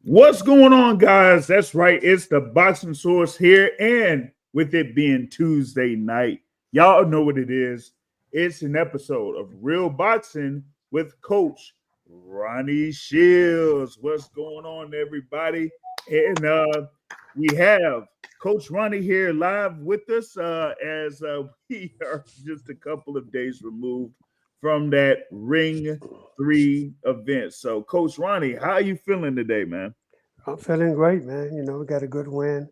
What's going on, guys? That's right. It's the Boxing Source here. And with it being Tuesday night, y'all know what it is. It's an episode of Real Boxing with Coach Ronnie Shields. What's going on, everybody? And we have Coach Ronnie here live with us as we are just a couple of days removed from that Ring 3 event. So, Coach Ronnie, how are you feeling today, man? I'm feeling great, man. We got a good win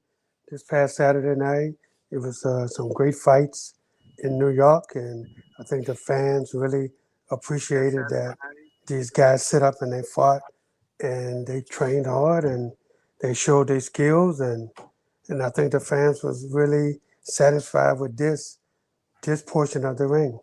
this past Saturday night. It was some great fights in New York, and I think the fans really appreciated that these guys sit up and they fought, and they trained hard, and they showed their skills, and I think the fans was really satisfied with this portion of the ring.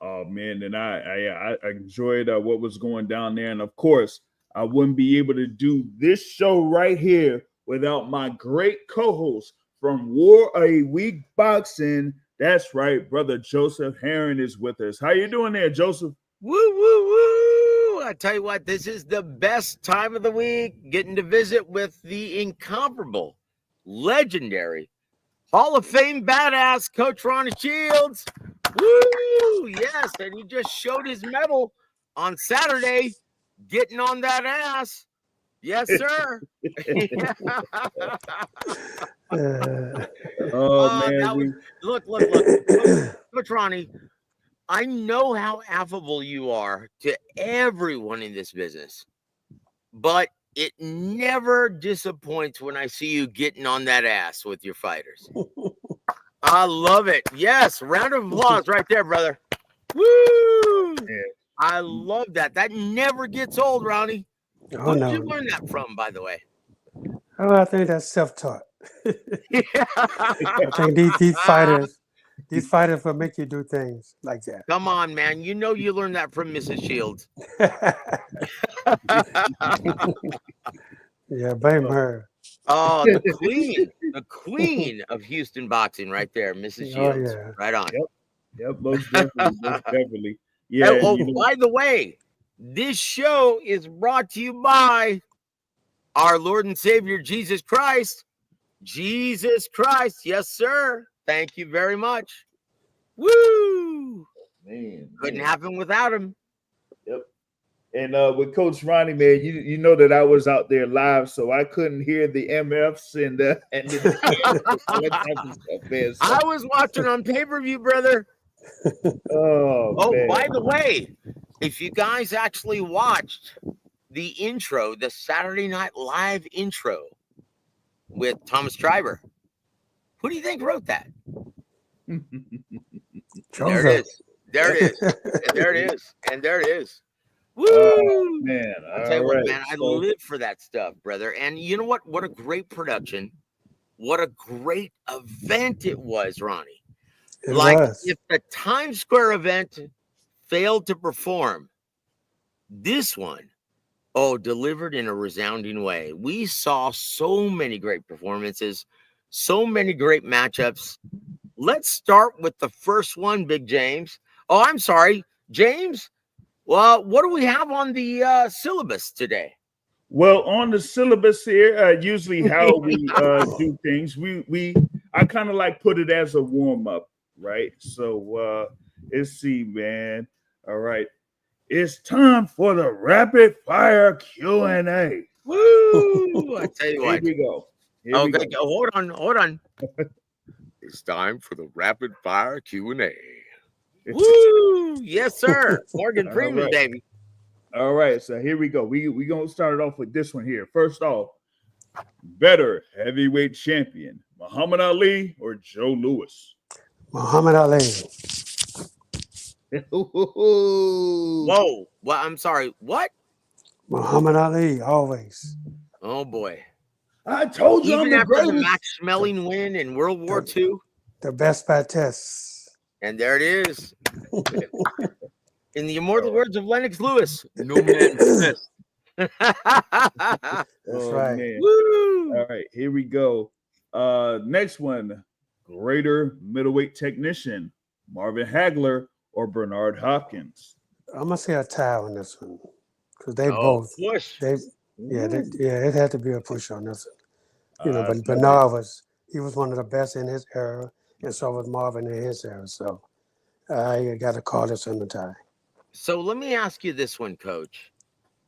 Oh man, and I enjoyed what was going down there, and of course, I wouldn't be able to do this show right here without my great co-host from War a Week Boxing. That's right, brother Joseph Herron is with us. How you doing there, Joseph? Woo, woo, woo. I tell you what, this is the best time of the week, getting to visit with the incomparable, legendary, Hall of Fame badass Coach Ronnie Shields. Woo! Yes, and he just showed his medal on Saturday, getting on that ass. Yes, sir. Man, look, Coach Ronnie. I know how affable you are to everyone in this business, but it never disappoints when I see you getting on that ass with your fighters. I love it. Yes, round of applause right there, brother. Woo! Yeah. I love that. That never gets old, Ronnie. Oh, Who did you learn that from, by the way? Oh, I think that's self-taught. I think these fighters will make you do things like that. Come on, man. You know you learned that from Mrs. Shields. Yeah, blame her. Oh, the queen of Houston boxing right there, Mrs. Shields. Oh, yeah. Right on. Yep, most definitely. Yeah. By the way, this show is brought to you by our Lord and Savior, Jesus Christ. Jesus Christ. Yes, sir. Thank you very much. Woo! Man. Couldn't happen without him. Yep. And with Coach Ronnie, man, you know that I was out there live, so I couldn't hear the MFs and the stuff, man. So. I was watching on pay-per-view, brother. Man. By the way, if you guys actually watched the intro, the Saturday Night Live intro with Thomas Schreiber, who do you think wrote that? There it is. There it is. And there it is. And there it is. Woo! Man. I'll tell you what, man, I live for that stuff, brother. And you know what? What a great production. What a great event it was, Ronnie. It was. If the Times Square event failed to perform, this one, delivered in a resounding way. We saw so many great performances, so many great matchups. Let's start with the first one, Big James. Oh, I'm sorry, James. Well, what do we have on the syllabus today? Well, on the syllabus here, usually how we do things, I kind of like put it as a warm up, right? So let's see, man. All right, it's time for the rapid fire Q&A. Woo! I tell you what. Here we go. Okay, hold on. It's time for the rapid fire Q&A. Woo! Yes, sir. Morgan Freeman, baby. All right, so here we go. We gonna start it off with this one here. First off, better heavyweight champion, Muhammad Ali or Joe Louis? Muhammad Ali. Whoa! Well, I'm sorry. What? Muhammad Ali, always. Oh boy! I told you. Even after the Max Schmeling win in World War II, the best by tests. And there it is. In the immortal words of Lennox Lewis, no man missed. That's right. Man. Woo! All right, here we go. Next one. Greater middleweight technician, Marvin Hagler or Bernard Hopkins? I'm gonna say a tie on this one because they both Yeah, it had to be a push on this. But So Bernard he was one of the best in his era, and so was Marvin in his era. So I got to call this in the tie. So let me ask you this one, Coach.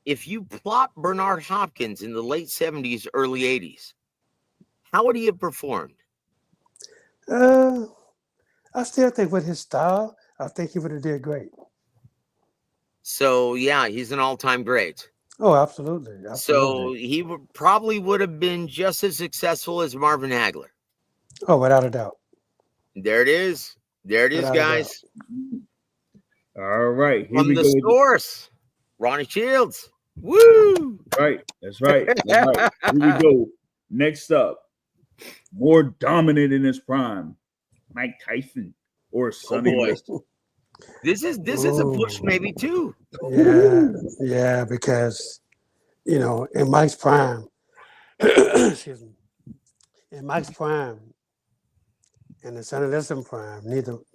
If you plot Bernard Hopkins in the late 70s, early 80s, how would he have performed? I still think with his style, I think he would have did great. So, yeah, he's an all-time great. Oh, absolutely. So he probably would have been just as successful as Marvin Hagler. Oh, without a doubt. There it is. There it is, guys. All right. From the source, Ronnie Shields. Woo! Right. That's right. That's right. Here we go. Next up, more dominant in his prime, Mike Tyson or Sonny Liston. This is a push maybe too. Yeah, because in Mike's prime, excuse me, in Mike's prime and the Sonny Liston prime,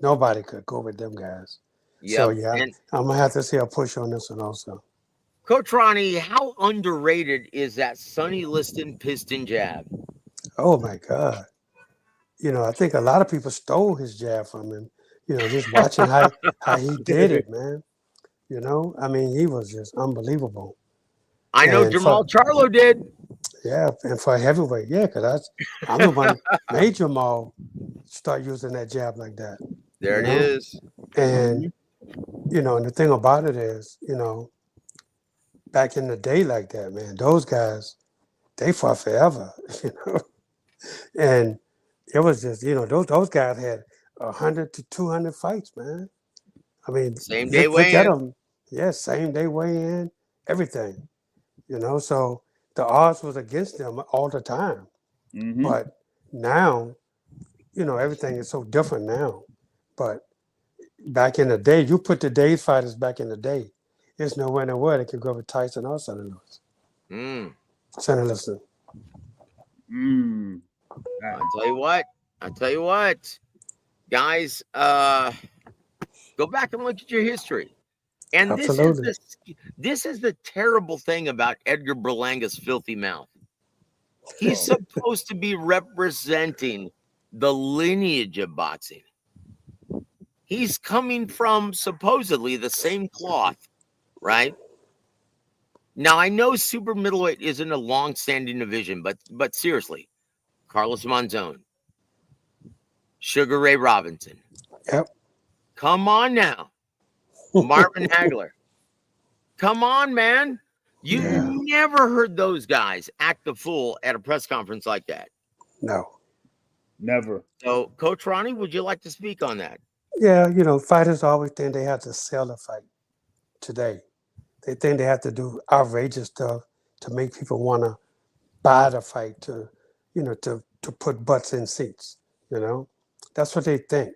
nobody could go with them guys. Yep. So yeah, I'm gonna have to see a push on this one also. Coach Ronnie, how underrated is that Sonny Liston piston jab? Oh my God. I think a lot of people stole his jab from him. Just watching how he did it, man. I mean, he was just unbelievable. I know Jamal Charlo did. Yeah, and for heavyweight, yeah, because I'm the one made Jamal start using that jab like that. There it is. And, and the thing about it is, back in the day like that, man, those guys, they fought forever, And it was just, those guys had 100 to 200 fights, man. I mean, same day weigh-in. Yeah, same day weigh-in, everything. So the odds was against them all the time. Mm-hmm. But now, everything is so different now. But back in the day, you put today's fighters back in the day, there's no way in the world they could go with Tyson or Sonny Liston. Sonny Liston. I'll tell you what, guys, go back and look at your history. And this is the terrible thing about Edgar Berlanga's filthy mouth. He's supposed to be representing the lineage of boxing. He's coming from supposedly the same cloth, right? Now, I know super middleweight isn't a long-standing division, but seriously, Carlos Monzon, Sugar Ray Robinson. Yep. Come on now. Marvin Hagler. Come on, man. You never heard those guys act the fool at a press conference like that. No. Never. So, Coach Ronnie, would you like to speak on that? Yeah, fighters always think they have to sell a fight today. They think they have to do outrageous stuff to make people want to buy the fight, to put butts in seats, That's what they think,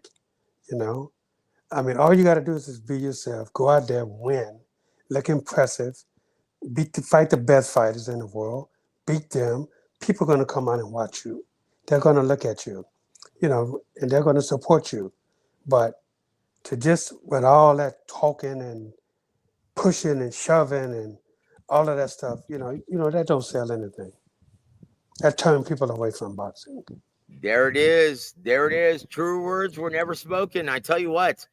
I mean, all you got to do is just be yourself, go out there, win, look impressive, fight the best fighters in the world, beat them. People are going to come out and watch you. They're going to look at you, and they're going to support you. But to just, with all that talking and pushing and shoving and all of that stuff, that don't sell anything. That turns people away from boxing. There it is. There it is. True words were never spoken. I tell you what,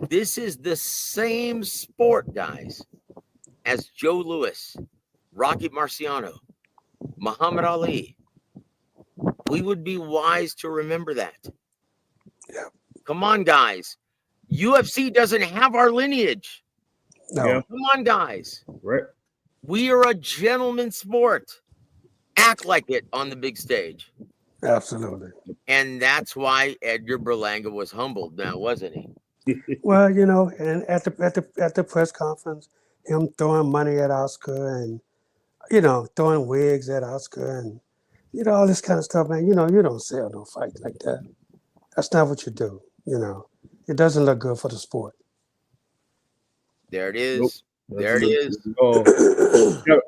this is the same sport, guys, as Joe Louis, Rocky Marciano, Muhammad Ali. We would be wise to remember that. Yeah. Come on, guys. UFC doesn't have our lineage. No. Yeah. Come on, guys. Right. We are a gentleman's sport. Act like it on the big stage. Absolutely. And that's why Edgar Berlanga was humbled now, wasn't he? Well, and at the press conference, him throwing money at Oscar and, throwing wigs at Oscar and, all this kind of stuff, man. You don't sell no fight like that. That's not what you do, It doesn't look good for the sport. There it is. Nope. There it is.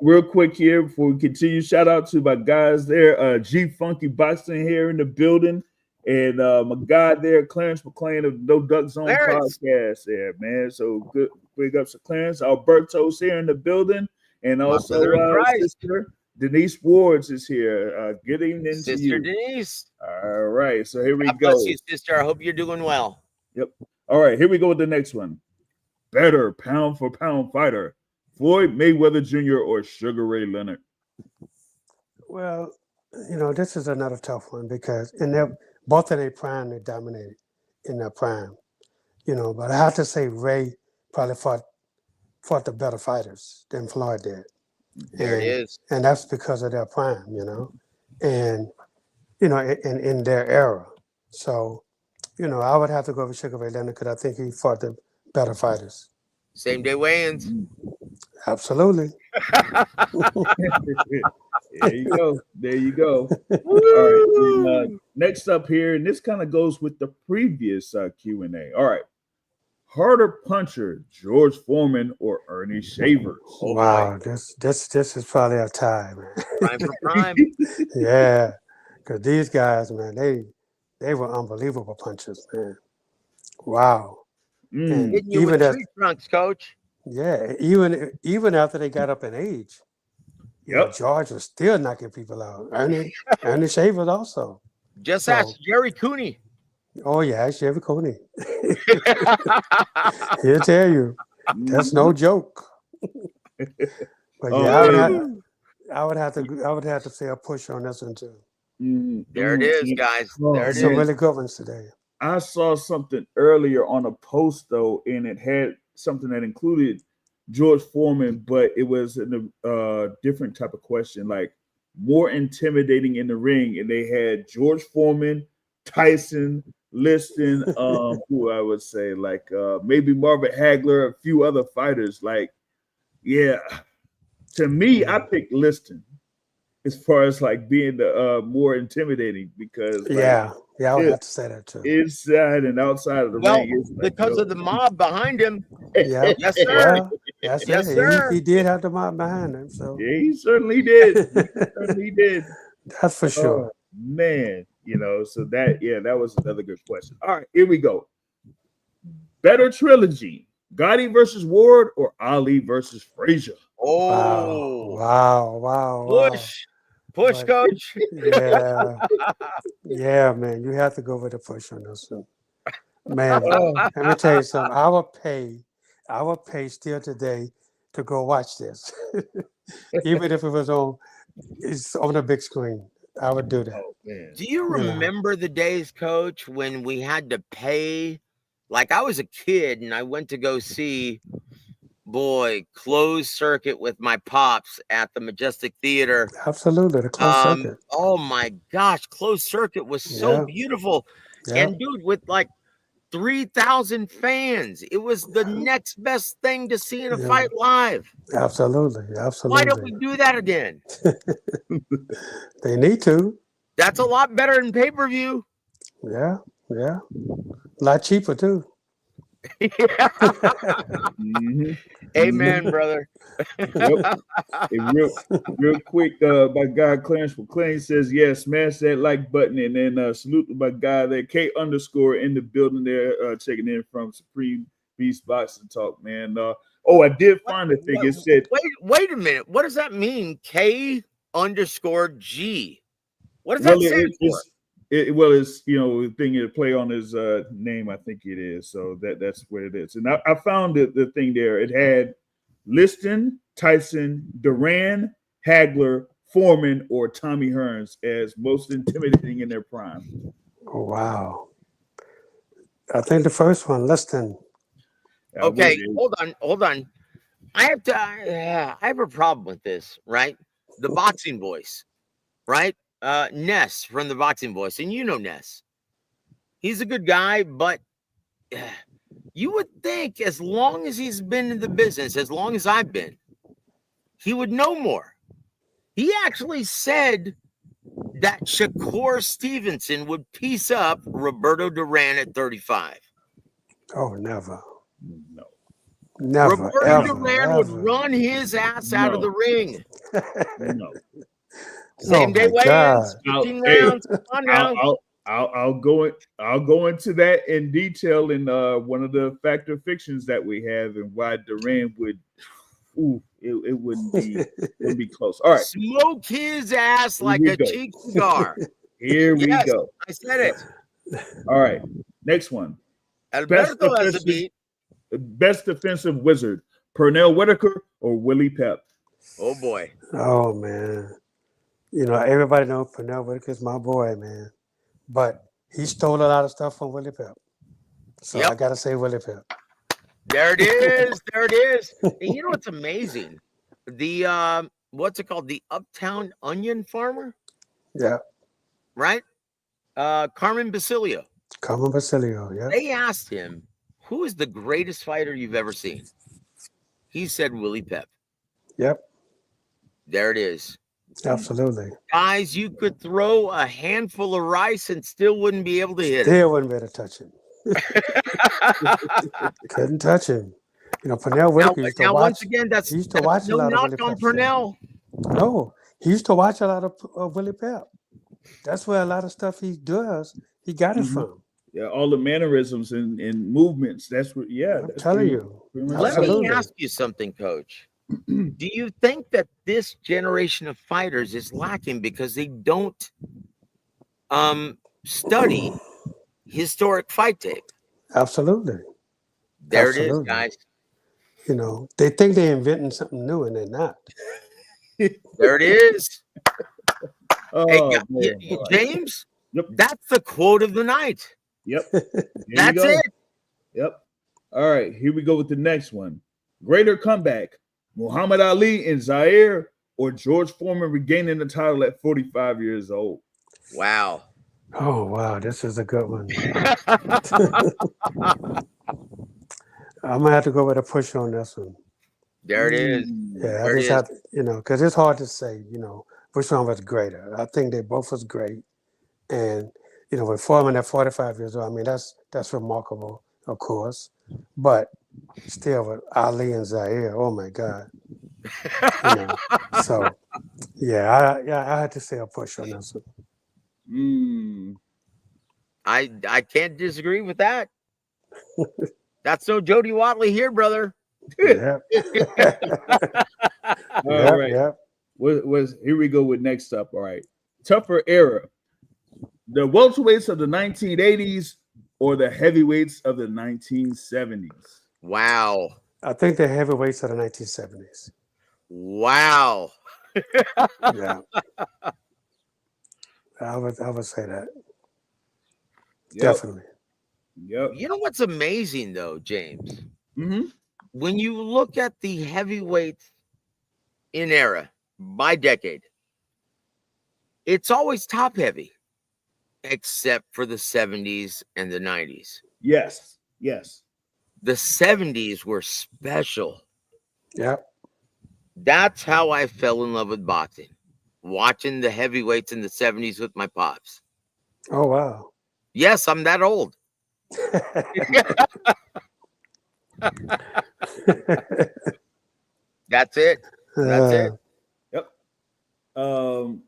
Real quick here before we continue, shout out to my guys there, G Funky Boxing here in the building, and my guy there, Clarence McLean of No Duck Zone Podcast there, man. So good big ups to Clarence. Alberto's here in the building, And My also, brother in Christ. Sister Denise Wards is here. Good evening to Sister you. Denise. All right, so here we God go. bless you, sister. I hope you're doing well. Yep. All right, here we go with the next one. Better pound for pound fighter, Floyd Mayweather Jr. or Sugar Ray Leonard? Well, this is another tough one because both in their prime, they dominated in their prime. But I have to say Ray probably fought the better fighters than Floyd did. There it is. And that's because of their prime, and in their era. So, I would have to go with Sugar Ray Leonard because I think he fought the better fighters. Same day weigh-ins. Absolutely. There you go. There you go. All right. Next up here, and this kind of goes with the previous Q&A. All right. Harder puncher, George Foreman or Ernie Shavers? Oh, wow, this is probably a tie, man. Prime for prime. Yeah, because these guys, man, they were unbelievable punchers, man. Wow. Hitting you with tree trunks, coach. Yeah, even after they got up in age, George was still knocking people out. Ernie Shavers also. Just ask Jerry Cooney. Oh yeah, Jerry Cooney. He'll tell you that's no joke. But yeah, I would have to say a push on this one too. There it is, guys. There it is. Some really good ones today. I saw something earlier on a post though, and it had something that included George Foreman, but it was in a different type of question, like more intimidating in the ring. And they had George Foreman, Tyson, Liston, who I would say like maybe Marvin Hagler, a few other fighters. Like, yeah, to me, I picked Liston as far as like being the more intimidating because I would have to say that too. Inside and outside of the ring, because of the mob behind him. Yeah, yes, sir. Well, yes, sir. He did have the mob behind him. So yeah, he certainly did. He did. That's for sure. Man, so that was another good question. All right, here we go. Better trilogy: Gotti versus Ward or Ali versus Frazier? Oh, wow. Push, coach. Yeah, man. You have to go with the push on this one. Man, let me tell you something. I would pay still today to go watch this. Even if it was on the big screen. I would do that. Oh, man. Do you remember the days, coach, when we had to pay? Like I was a kid and I went to go see closed circuit with my pops at the Majestic Theater. Absolutely, the closed circuit. Oh my gosh, closed circuit was so beautiful. Yeah. And dude, with like 3,000 fans, it was the next best thing to see in a fight live. Absolutely. Why don't we do that again? They need to. That's a lot better than pay-per-view. Yeah. A lot cheaper too. Amen, brother. Real quick, my guy Clarence McClain says, smash that like button, and then salute to my guy there, K_ in the building there, checking in from Supreme Beast Boxing Talk, man. I did find the thing. It said, wait a minute. What does that mean? K_G. What does that stand for? It's the thing to play on his name, I think it is. So that's what it is. And I found the thing there. It had Liston, Tyson, Duran, Hagler, Foreman, or Tommy Hearns as most intimidating in their prime. Oh, wow. I think the first one, Liston. Okay, hold on. I have a problem with this, right? The boxing voice, right? Ness from the Boxing Voice, and Ness. He's a good guy, but you would think as long as he's been in the business, as long as I've been, he would know more. He actually said that Shakur Stevenson would piece up Roberto Duran at 35. Oh, never. No. Never. Roberto Duran would run his ass out of the ring. No. Same day weigh-ins, 15 rounds. I'll go into that in detail in one of the fact or fictions that we have and why Duran would ooh, it wouldn't be close. All right, Smoke his ass here like we a go. cheap cigar. Here we Yes, go. I said it. All right, next one. Alberto has a beat. Best defensive wizard: Pernell Whitaker or Willie Pep? Oh boy. Oh man, you know everybody knows Pernell Whitaker's my boy, man. But he stole a lot of stuff from Willie Pep, so Yep. I gotta say Willie Pep. There it is. There it is. And you know what's amazing? The what's it called? The Uptown Onion Farmer, Yeah, right? Carmen Basilio. Carmen Basilio. Yeah, They asked him, who is the greatest fighter you've ever seen? He said Willie Pep. yep, There it is. absolutely. Guys, you could throw a handful of rice and still wouldn't be able to hit it. Still wouldn't be able to touch him. Couldn't touch him. You know, Pernell Whitaker used to now watch. once again, He used to watch a no lot of knock Willie on Pep stuff. Pernell. No, he used to watch a lot of Willie Pep. That's where a lot of stuff he does, he got it from. Yeah, all the mannerisms and movements. That's what. Yeah, I'm telling you. Let Absolutely. me ask you something, Coach. Do you think that this generation of fighters is lacking because they don't study historic fight tape? Absolutely. There it Absolutely. is, guys. You know, they think they're inventing something new and they're not. There it is. Oh, Hey, man. James, Yep. that's the quote of the night. Yep. There That's you go. it. Yep. All right, here we go with the next one. Greater comeback: Muhammad Ali in Zaire or George Foreman regaining the title at 45 years old? Wow. Oh, wow. This is a good one. I'm going to have to go with a push on this one. There it is. Yeah, There I it just have to, you know, because it's hard to say, you know, which one was greater. I think they both was great. And, you know, with Foreman at 45 years old, I mean, that's remarkable, of course. But still with Ali and Zaire, oh my God. You know, so yeah, I had to say a push on this one. I can't disagree with that. That's no Jody Watley here, brother. Yeah. All right. Here we go with next up. All right. Tougher era: the welterweights of the 1980s or the heavyweights of the 1970s? Wow. I think the heavyweights of the 1970s. Wow. Yeah. I would say that. Yep. Definitely. Yep. You know what's amazing though, James? Mm-hmm. When you look at the heavyweights in era by decade, it's always top heavy, except for the 70s and the 90s. Yes. Yes. The 70s were special. Yeah. That's how I fell in love with boxing, watching the heavyweights in the 70s with my pops. Oh, wow. Yes, I'm that old. That's it. That's it. Yep.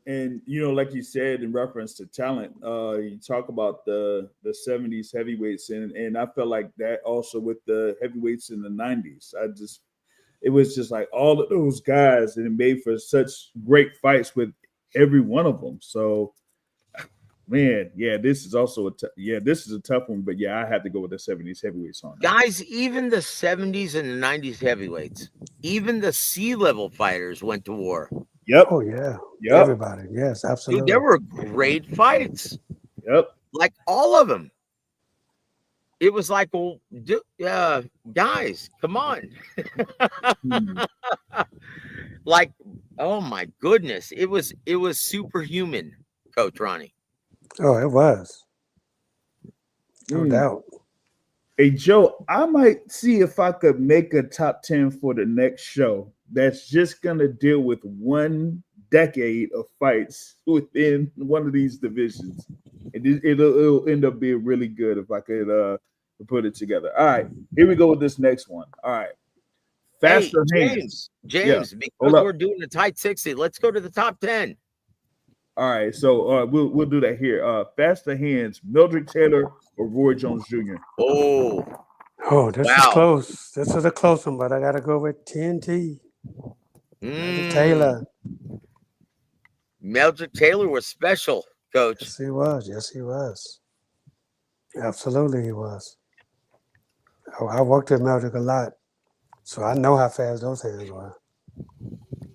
And you know, like you said, in reference to talent, you talk about the 70s heavyweights, and I felt like that also with the heavyweights in the 90s. It was just like all of those guys, and it made for such great fights with every one of them. So, man, yeah, this is also this is a tough one, but yeah, I have to go with the 70s heavyweights on that. Guys, even the 70s and the 90s heavyweights, even the C-level fighters went to war. Yep. Oh, yeah. Yep. Everybody. Yes, absolutely. Dude, there were great fights. Yep. Like all of them. It was like, well, guys, come on. Like, oh my goodness. It was superhuman, Coach Ronnie. Oh, it was. No doubt. Hey, Joe, I might see if I could make a top 10 for the next show that's just going to deal with one decade of fights within one of these divisions. And it'll end up being really good if I could put it together. All right, here we go with this next one. All right. Faster hands. James, because we're doing the tight 60, let's go to the top 10. All right, so we'll do that here. Faster hands, Mildred Taylor or Roy Jones Jr.? Oh, this is close. This is a close one, but I got to go with TNT. Mildred Taylor. Mildred Taylor was special, Coach. Yes, he was. Yes, he was. Absolutely, he was. I worked with Mildred a lot, so I know how fast those hands were.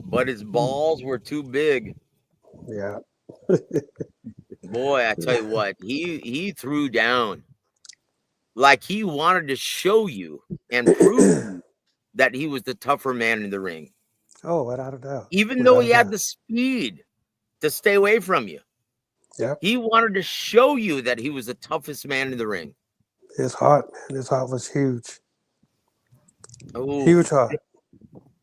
But his balls were too big. Yeah. Boy, I tell you what, he threw down like he wanted to show you and prove that he was the tougher man in the ring. Oh, without a doubt. Even though he had the speed to stay away from you. Yep. He wanted to show you that he was the toughest man in the ring. His heart, man, his heart was huge. Ooh, Huge heart.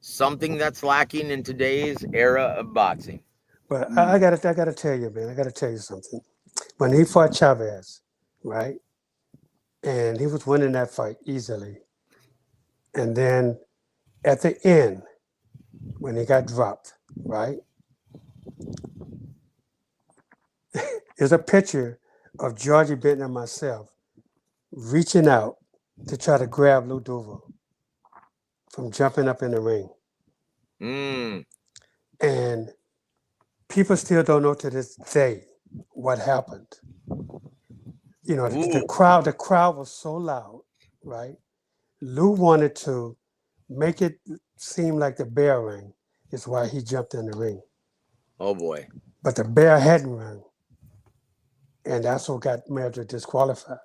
something that's lacking in today's era of boxing. But I gotta tell you, man, I gotta tell you something. When he fought Chavez, right? And he was winning that fight easily. And then at the end, when he got dropped, right? There's a picture of Georgie Benton and myself reaching out to try to grab Lou Duva from jumping up in the ring. And people still don't know to this day what happened. You know, the crowd was so loud, right? Lou wanted to make it seem like the bell rang. Is why he jumped in the ring. Oh boy! But the bell hadn't rung, and that's what got Mildred disqualified.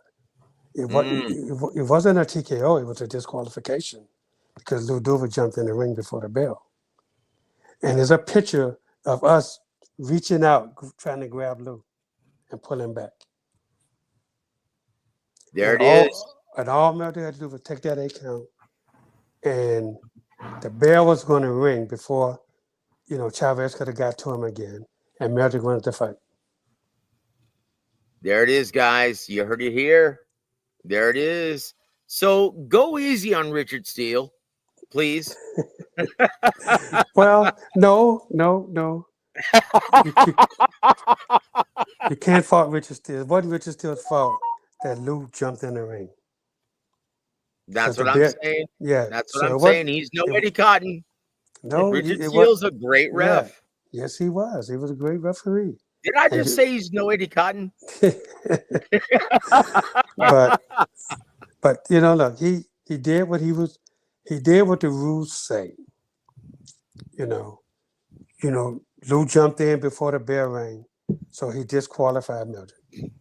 It wasn't a TKO; it was a disqualification because Lou Duva jumped in the ring before the bell. And there's a picture of us reaching out, trying to grab Lou and pull him back. There it is. And all Mildred had to do was take that 8 count, and the bell was going to ring before, you know, Chavez could have got to him again, and Mildred wanted to fight. There it is, guys. You heard it here. There it is. So go easy on Richard Steele, please. Well, no. You can't fault Richard Steele. It wasn't Richard Steele's fault that Lou jumped in the ring. That's what I'm saying. Yeah. That's what I'm saying. He's no Eddie Cotton. No, Richard Steele's a great ref. Yeah. Yes, he was. He was a great referee. Did I just say he's no Eddie Cotton? but you know, look, he did what the rules say. You know, Lou jumped in before the bell rang, so he disqualified Mildred.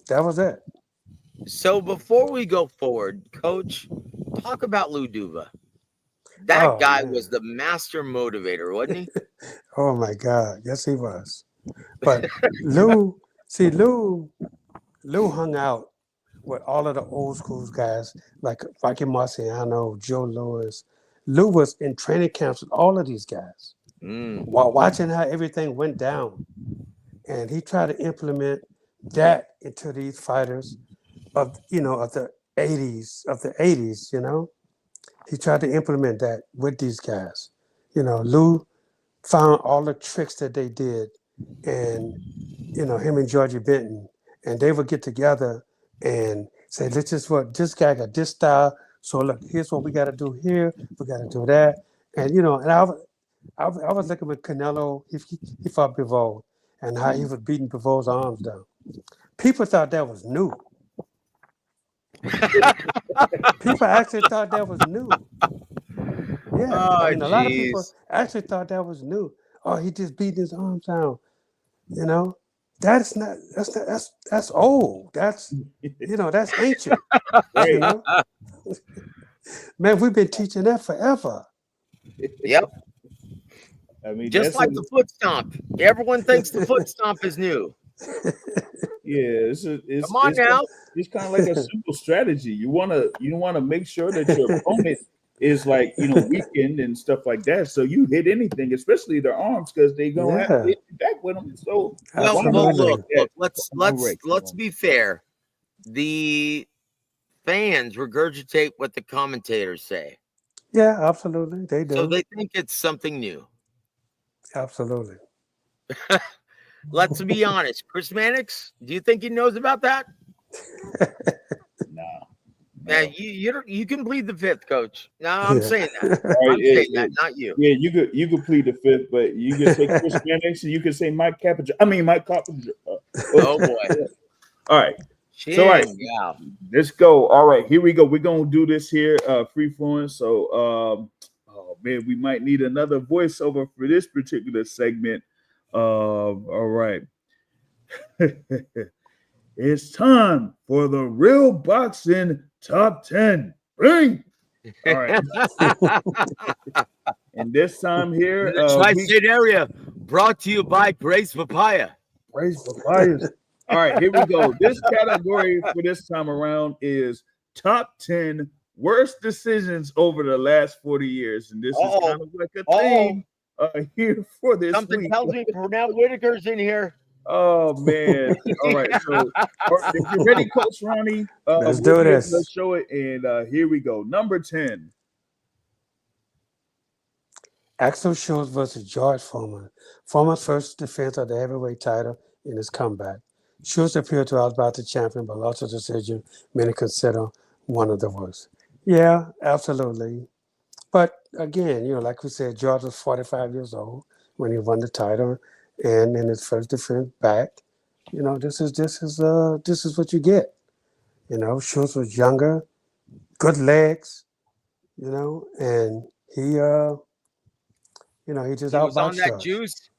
That was it. So before we go forward, Coach, talk about Lou Duva. That guy was the master motivator, wasn't he? Oh my God, yes he was. But Lou hung out with all of the old school guys like Rocky Marciano, Joe Louis. Lou was in training camps with all of these guys while watching how everything went down. And he tried to implement that into these fighters of the 80s, you know. He tried to implement that with these guys. You know, Lou found all the tricks that they did, and, you know, him and Georgie Benton, and they would get together and say, this guy got this style, so look, here's what we got to do here, we got to do that. And, you know, and I was looking at Canelo, he fought Bivol, and how he was beating Bivol's arms down. People thought that was new. People actually thought that was new. Yeah, a lot of people actually thought that was new. Oh, he just beat his arms down. You know, that's old. That's that's ancient. You know, man, we've been teaching that forever. Yep. I mean, just like the foot stomp. Everyone thinks the foot stomp is new. Yeah, come on now. It's kind of like a simple strategy. You want to make sure that your opponent is like, weakened and stuff like that. So you hit anything, especially their arms, because they're gonna have to hit you back with them. So look, let's be fair. The fans regurgitate what the commentators say. Yeah, absolutely. They do. So they think it's something new. Absolutely. Let's be honest. Chris Mannix, do you think he knows about that? Man, you can plead the fifth, Coach. No, I'm saying that. Right, I'm saying that, not you. Yeah, you could plead the fifth, but you can say Chris Mannix and you can say Mike Carpenter. Oh boy. All right. Chin, So all right, yeah. let's go. All right, here we go. We're gonna do this here, free flowing. So oh man, we might need another voiceover for this particular segment. All right. It's time for the Real Boxing Top 10. Bring. All right. And this time here, the Tri-State area, brought to you by Grace Papaya. Grace Papaya. All right, here we go. This category for this time around is top 10 worst decisions over the last 40 years. And this is kind of like a theme here for this Something week. tells me Pernell Whitaker's in here. Oh, man. All right. So if you're ready, Coach Ronnie, let's do this. Let's show it. And here we go. Number 10. Axel Schultz versus George Foreman. Foreman's first defense of the heavyweight title in his comeback. Schultz appeared to outbout the champion, but lost a decision many consider one of the worst. Yeah, absolutely. But again, like we said, George was 45 years old when he won the title, and in his first defense back, this is what you get. Schultz was younger, good legs, and he he just He was outboxed on that us. juice.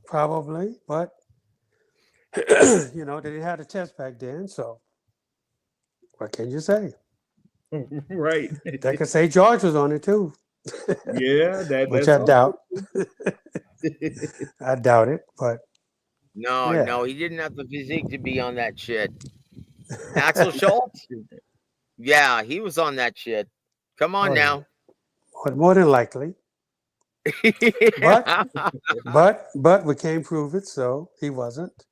Probably, but they didn't have the test back then, so what can you say? Right. They could say George was on it too. Yeah, which I doubt. I doubt it, but no, he didn't have the physique to be on that shit. Axel Schultz? Yeah, he was on that shit. Come on now. More than likely. But we can't prove it, so he wasn't.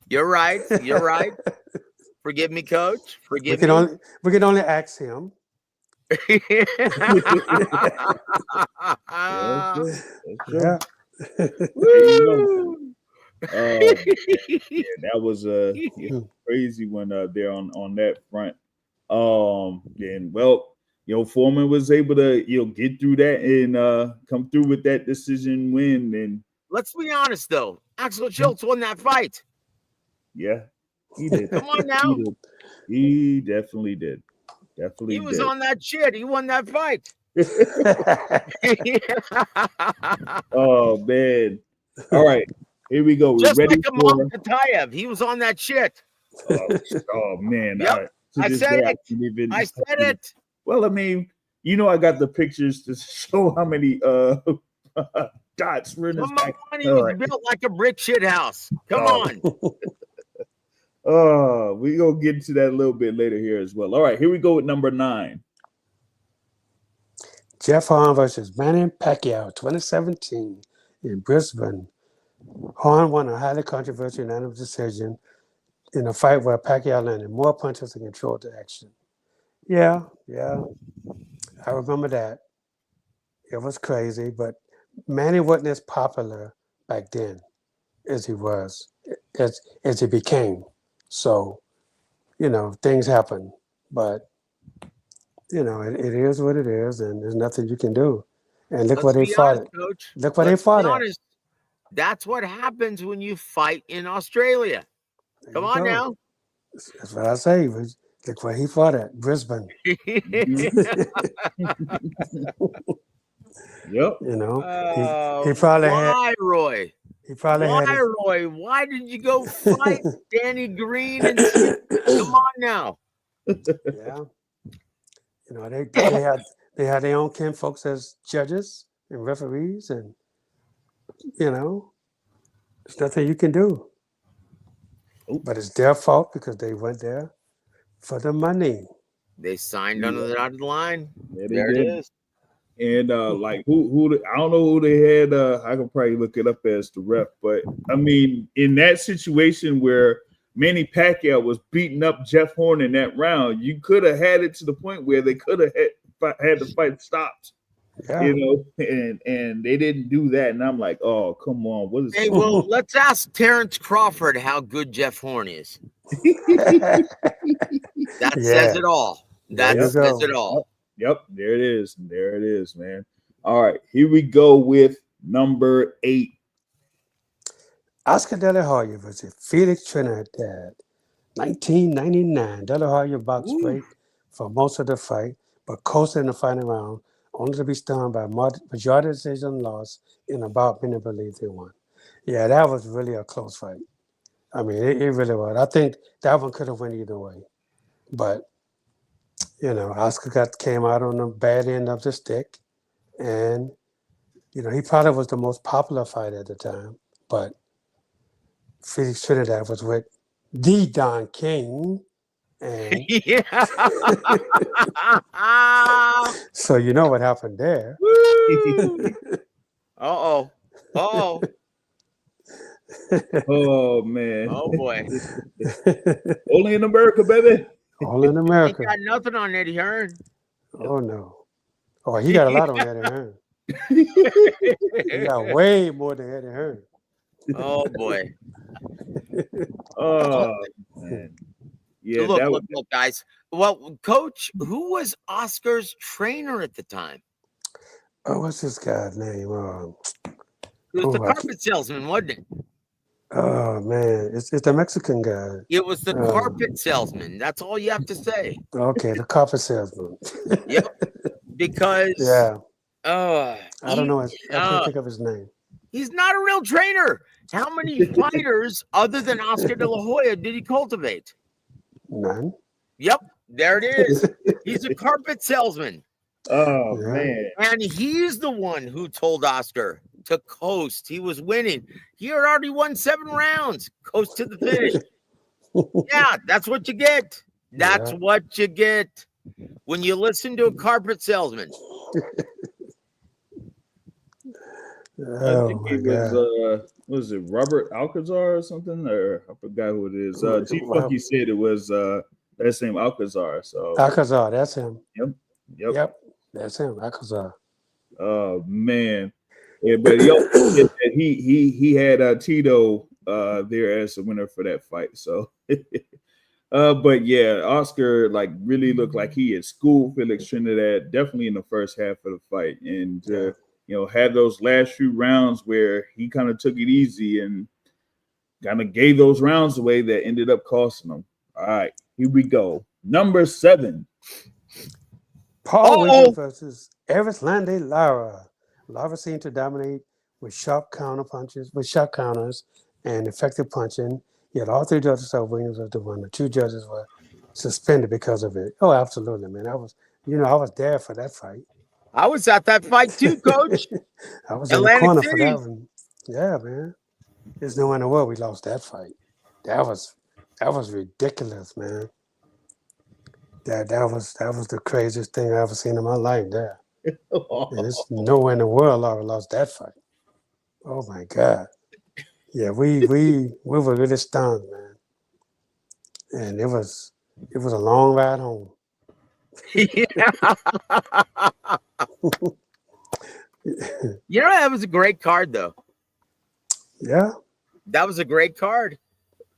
You're right. Forgive me, Coach. Forgive me. We can only ask him. Yeah. That was a crazy one there on that front. And Foreman was able to get through that and come through with that decision win. And let's be honest though, Axel Schultz won that fight. Yeah, he did. Come on now. He definitely did. He was on that shit. He won that fight. Oh man. All right. Here we go. We're just ready like Imam Khataev. He was on that shit. Oh man. Yep. I said it. Well, I mean, I got the pictures to show how many dots were in his back. He was built like a brick shit house. Come on. We're going to get into that a little bit later here as well. All right, here we go with number 9. Jeff Horn versus Manny Pacquiao, 2017 in Brisbane. Horn won a highly controversial unanimous decision in a fight where Pacquiao landed more punches and controlled the action. Yeah, I remember that. It was crazy, but Manny wasn't as popular back then as he was, as he became. So, things happen, but it is what it is, and there's nothing you can do. And look what they fought. Coach. Look what they fought at. That's what happens when you fight in Australia. Come on now. That's what I say. Look where he fought at, Brisbane. Yep. He probably had. Roy? He probably had. Roy? Why did you go fight Danny Green? And come on now. Yeah. They had their own kin folks as judges and referees, and there's nothing you can do. But it's their fault because they went there for the money. They signed under the dotted line. Yeah, there it is. And who I don't know who they had. I can probably look it up as the ref, but I mean, in that situation where Manny Pacquiao was beating up Jeff Horn in that round, you could have had it to the point where they could have had the fight stopped. Yeah. You know, and they didn't do that, and I'm like, oh, come on, what is Hey, well, let's ask Terrence Crawford how good Jeff Horn is. That says it all. That There you says go. it all. Yep, there it is. There it is, man. All right, here we go with number 8. Oscar De La Hoya versus Felix Trinidad, 1999. De La Hoya boxed Ooh. straight for most of the fight, but coasted in the final round, only to be stunned by majority decision loss in a bout many believe they won. Yeah, that was really a close fight. I mean, it really was. I think that one could have went either way. But, Oscar came out on the bad end of the stick. And, he probably was the most popular fighter at the time. But Felix Trinidad was with the Don King. And Yeah. so you know what happened there. Uh-oh. Uh-oh. Oh man. Oh boy. Only in America, baby. All in Ain't America. got nothing on Eddie Hearn. Oh no. Oh, he got a lot on Eddie Hearn. He got way more than Eddie Hearn. Oh boy. Oh man. Yeah, Look, guys. Well, Coach, who was Oscar's trainer at the time? Oh, what's this guy's name? It was the carpet salesman, wasn't it? Oh man, it's the Mexican guy. It was the carpet salesman. That's all you have to say. Okay, the carpet salesman. Yep. Because I don't know. I can't think of his name. He's not a real trainer. How many fighters other than Oscar De La Hoya did he cultivate? None. Yep, there it is. He's a carpet salesman. Oh man. And he's the one who told Oscar to coast. He was winning. He had already won 7 rounds. Coast to the finish. Yeah, that's what you get. That's what you get when you listen to a carpet salesman. Oh, I think it was was it Robert Alcazar or something? Or I forgot who it is. Chief Funky said it was that same Alcazar. So Alcazar, that's him. Yep. That's him, Alcazar. Oh man. Yeah, but he had Tito there as the winner for that fight. So but yeah, Oscar really looked like he had schooled Felix Trinidad definitely in the first half of the fight, and had those last few rounds where he kind of took it easy and kind of gave those rounds away that ended up costing him. All right, here we go. Number 7. Paul Williams versus Erislandy Lara. Lara seemed to dominate with sharp counters and effective punching. Yet all 3 judges said Williams was the winner. 2 judges were suspended because of it. Oh, absolutely, man. I was there for that fight. I was at that fight too, Coach. I was in the corner for that one. Yeah, man. There's no way in the world we lost that fight. That was ridiculous, man. That was the craziest thing I ever seen in my life there. There's no way in the world Lara lost that fight. Oh my God. Yeah, we were really stunned, man. And it was a long ride home. That was a great card, though. Yeah. That was a great card.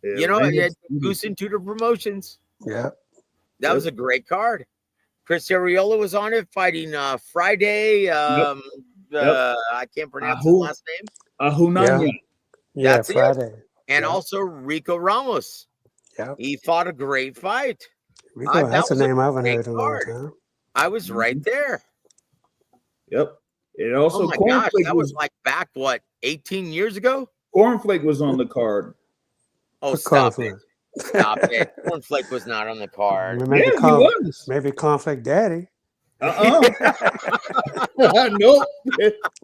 Yeah, it had Goose and Tudor Promotions. Yeah. That was a great card. Chris Arreola was on it fighting Friday. I can't pronounce his last name. Ahunanya. Yeah, That's Friday. It. And also Rico Ramos. Yeah. He fought a great fight. Rico, that's a name I haven't heard in a long time. I was right there. Yep. It also oh my gosh, that was back 18 years ago? Cornflake was on the card. Oh, stop it. Stop it. Cornflake was not on the card. Maybe he was. Maybe Cornflake Daddy. Nope.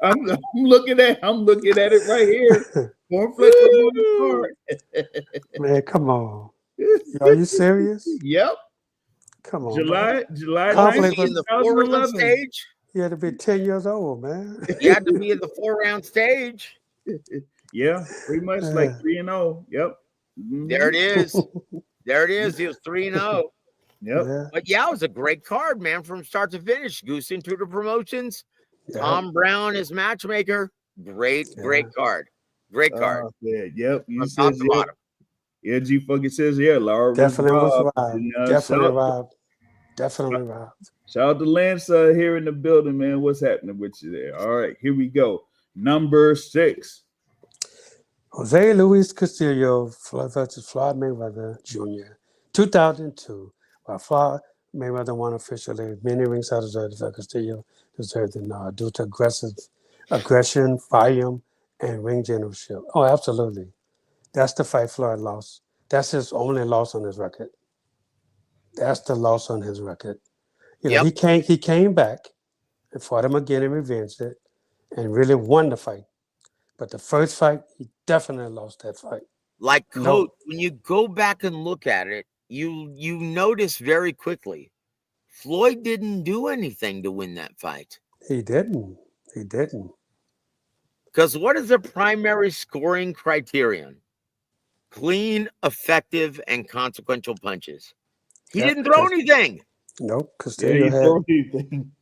I'm looking at it right here. Cornflake was on the card. Man, come on. Are you serious? Yep. Come on. July Cornflake in the 4-round stage. He had to be 10 years old, man. He had to be in the 4-round stage. Yeah, pretty much 3-0. Yep. Mm-hmm. There it is. There it is. He was 3-0. Yep. Yeah. But it was a great card, man, from start to finish. Goose and Tudor Promotions. Tom Brown is matchmaker. Great card. Great card. Yeah, yep. You From said top to bottom. Yeah, G fucking says Lara Definitely was robbed. robbed. And, Definitely robbed. Definitely robbed. Shout out to Lance here in the building, man. What's happening with you there? All right, here we go. Number 6. Jose Luis Castillo versus Floyd Mayweather Jr. 2002. While Floyd Mayweather won officially, many ringside deserved it. Castillo deserved the nod due to aggression, volume, and ring generalship. Oh, absolutely. That's the fight Floyd lost. That's his only loss on his record. That's the loss on his record. You know, he came back and fought him again and revenged it and really won the fight. But the first fight, he definitely lost that fight. Like, Coach, when you go back and look at it, you notice very quickly, Floyd didn't do anything to win that fight. He didn't. He didn't. Because what is the primary scoring criterion? Clean, effective, and consequential punches. He didn't throw anything. Nope. Castillo throw anything.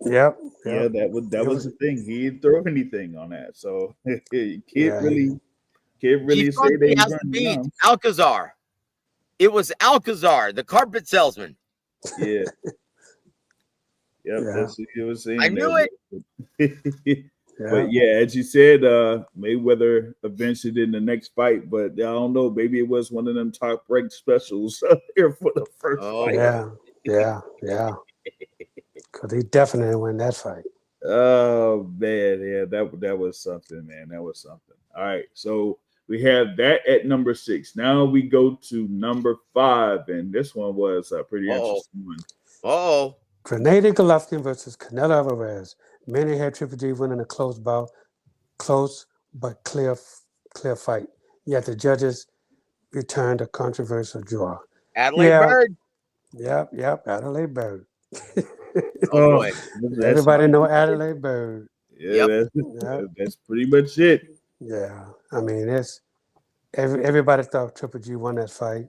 Yep. Yeah, that was the thing. He didn't throw anything on that, so you can't really say they beat Alcazar. It was Alcazar, the carpet salesman. Yeah. That's what you were saying. I knew it. But yeah, as you said, Mayweather eventually in the next fight, but I don't know, maybe it was one of them top ranked specials here for the first fight. Yeah. Because he definitely won that fight. Oh man, yeah, that was something, man. That was something. All right, so we have that at number 6. Now we go to number 5, and this one was a pretty interesting one. Grenady Golovkin versus Canelo Alvarez. Many had Triple G winning a close but clear fight. Yet the judges returned a controversial draw. Adelaide Bird. Yep, Adelaide Bird. Boy. Everybody know Adelaide Bird. Yeah, that's pretty much it. Yeah, I mean, it's everybody thought Triple G won that fight.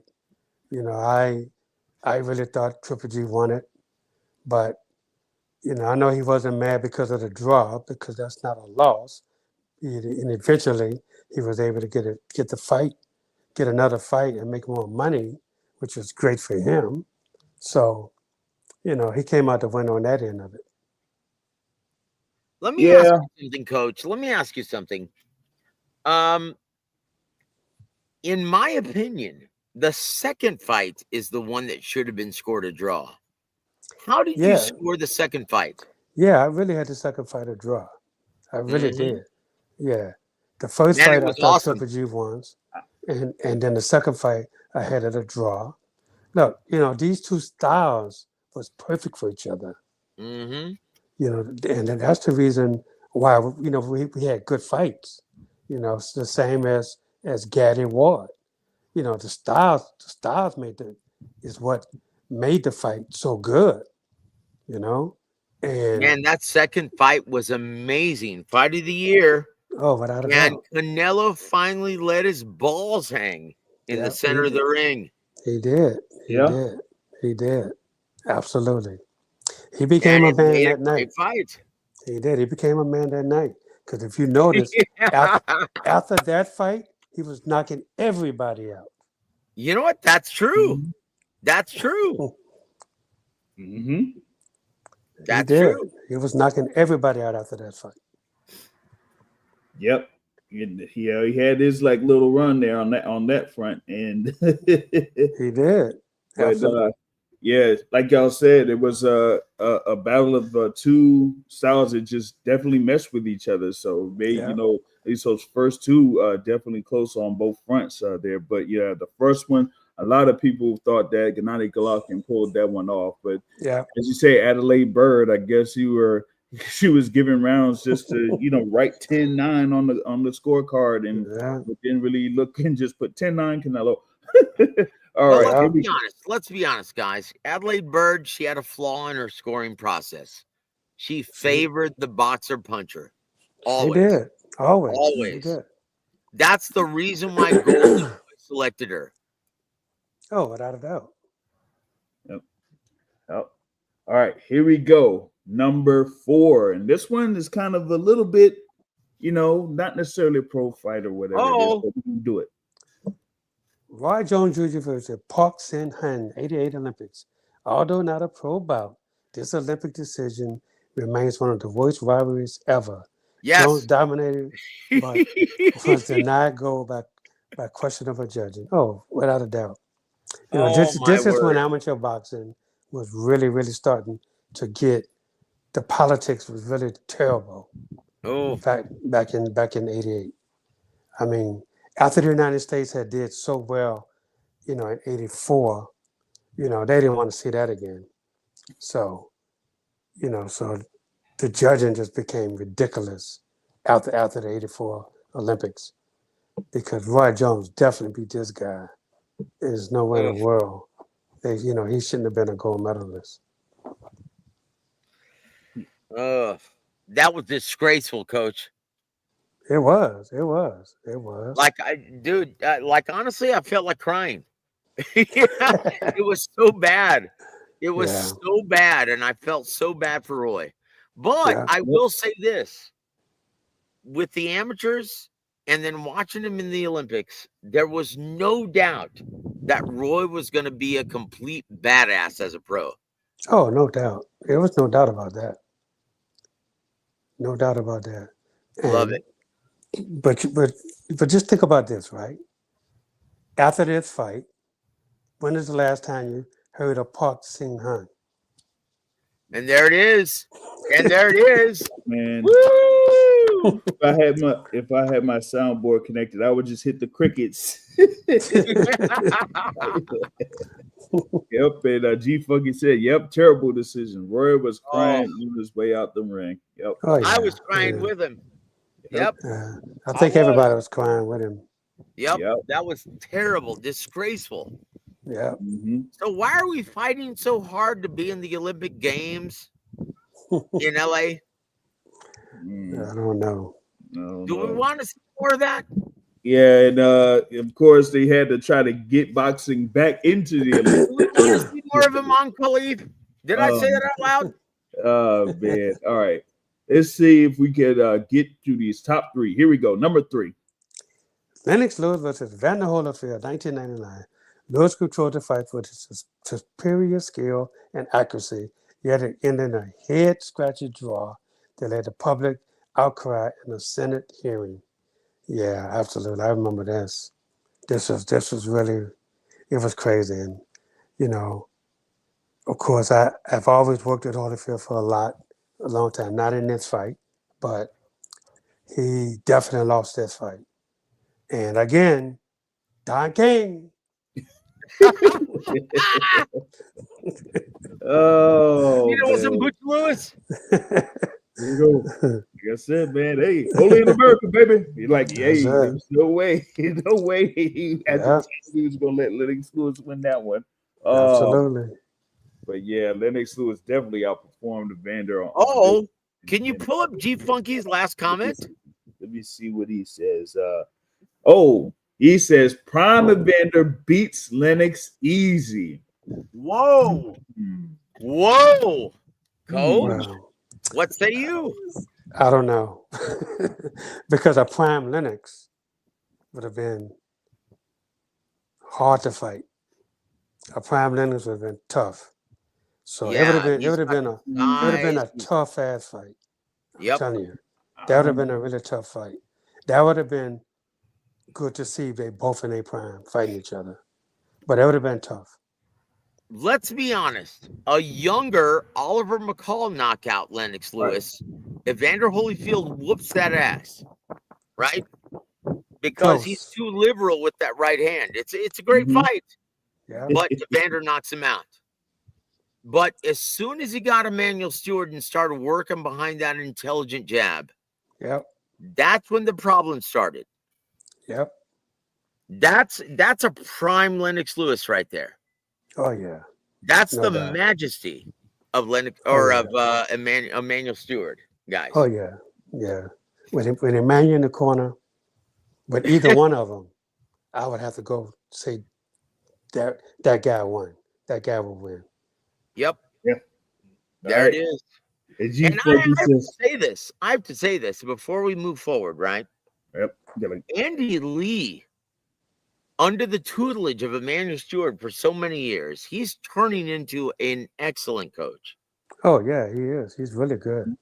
You know, I really thought Triple G won it, but you know, I know he wasn't mad because of the draw, because that's not a loss. And eventually, he was able to get another fight, and make more money, which was great for him. So, you know, he came out to win on that end of it. Let me ask you something, Coach. Let me ask you something. In my opinion, the second fight is the one that should have been scored a draw. How did you score the second fight? Yeah, I really had the second fight a draw. I really did. Yeah. The first fight I thought Triple G won. And then the second fight I had it a draw. Look, you know, these two styles was perfect for each other. You know, and that's the reason why, you know, we had good fights. You know, it's the same as Gaddy Ward. You know, the styles is what made the fight so good, you know? And that second fight was amazing. Fight of the year. Oh, without a doubt. And Canelo finally let his balls hang in the center of the ring. He did. He did. Absolutely. He became a man that night. Fight. He did. He became a man that night. Because if you notice, after that fight, he was knocking everybody out. You know what? That's true. That's true. That's true. He was knocking everybody out after that fight. Yep. He had his like little run there on that front, and he did. But like y'all said, it was a battle of two styles that just definitely meshed with each other. So you know, at least those first two definitely close on both fronts there. But yeah, the first one, a lot of people thought that Gennady Golovkin pulled that one off. But as you say, Adelaide Bird, I guess she was giving rounds just to, you know, write 10-9 on the scorecard and didn't really look and just put 10-9 Canelo. All right. Let's be honest. Let's be honest, guys. Adelaide Bird, she had a flaw in her scoring process. She favored the boxer puncher. Always. She did. Always. Always. Did. That's the reason why Golden selected her. Oh, without a doubt. Yep. All right, here we go. Number 4. And this one is kind of a little bit, not necessarily a pro fight or whatever it is, Oh, but we can do it. Roy Jones Jr. versus Park Sanhan, 88 Olympics. Although not a pro bout, this Olympic decision remains one of the worst rivalries ever. Jones yes. dominated, but was denied goal by questionable judging. Oh, without a doubt. Oh, my This is when word. amateur boxing was really, really starting to get the politics was really terrible. Oh, Back in '88. I mean, after the United States had did so well, in '84, they didn't want to see that again. So, so the judging just became ridiculous after the '84 Olympics because Roy Jones definitely beat this guy. There's no way in the world. He shouldn't have been a gold medalist. that was disgraceful, Coach. It was. Like honestly, I felt like crying. It was so bad. It was Yeah. so bad, and I felt so bad for Roy. But Yeah. I will say this: with the amateurs and then watching him in the Olympics, there was no doubt that Roy was going to be a complete badass as a pro. Oh, no doubt. There was no doubt about that. No doubt about that. Love And, it. but just think about this, right? After this fight, when is the last time you heard of Park Sanhan? And there it is. And there it is. Man, Woo! if I had my soundboard connected, I would just hit the crickets. Yep, and G Funky said, "Yep, terrible decision." Roy was crying on his way out the ring. Yep. Oh, yeah. I was crying with him. Yep. I think everybody was crying with him. Yep. Yep. That was terrible, disgraceful. Yeah. Mm-hmm. So why are we fighting so hard to be in the Olympic Games in LA? I don't know. Do we want to see more of that? Yeah, and of course they had to try to get boxing back into the Olympics. Do we want to see more of Imam Khataev? Did I say that out loud? Oh man! All right, let's see if we can get to these top 3. Here we go. Number 3. Lennox Lewis versus Vanderhoof, 1999. Lewis controlled the fight with his superior skill and accuracy, yet it ended in a head-scratching draw that led to public outcry in a Senate hearing. Yeah, absolutely. I remember this. This was really, it was crazy. And, of course, I've always worked at Holyfield for a long time, not in this fight, but he definitely lost this fight. And again, Don King. Oh, you know what's in Butch Lewis? Here you go. Like I said, man, hey, only in America, baby. You're like, hey, there's no way he was gonna let Lennox Lewis win that one. Absolutely. But yeah, Lennox Lewis definitely outperformed Vander on. Can you pull up G Funky's last comment? Let me see what he says. He says Prime Evander beats Lennox easy. Whoa. Whoa. Coach, Wow. what say you? I don't know. Because a prime Lennox would have been hard to fight. A prime Lennox would have been tough. So it would have been a tough ass fight. I'm telling you. That would have been a really tough fight. That would have been good to see they both in their prime fighting each other. But it would have been tough. Let's be honest. A younger Oliver McCall knockout Lennox Lewis. Evander Holyfield whoops that ass. Right? Because he's too liberal with that right hand. It's a great fight. Yeah. But Evander knocks him out. But as soon as he got Emmanuel Stewart and started working behind that intelligent jab, that's when the problem started. Yep. That's a prime Lennox Lewis right there. Oh yeah. That's the majesty of Lennox of Emmanuel Stewart, guys. Oh yeah. Yeah. With Emmanuel in the corner, but either one of them, I would have to go say that guy won. That guy will win. Yep. Yeah. There it is. As And you I have to says, say this. I have to say this before we move forward, right? yep. Andy Lee, under the tutelage of Emmanuel Stewart for so many years, he's turning into an excellent coach. Oh yeah, he is. He's really good.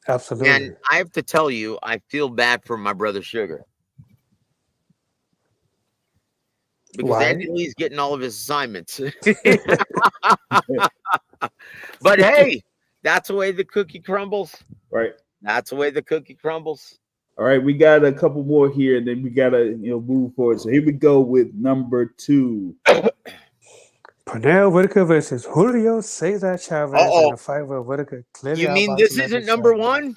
Absolutely. And I have to tell you, I feel bad for my brother Sugar. Because Why? Andy Lee's getting all of his assignments. But hey, that's the way the cookie crumbles. Right. That's the way the cookie crumbles. All right, we got a couple more here, and then we gotta move forward. So here we go with number 2. Pernell Whitaker versus Julio Cesar Chavez in a fight where Whitaker clearly You mean outboxed this Chavez. isn't number 1?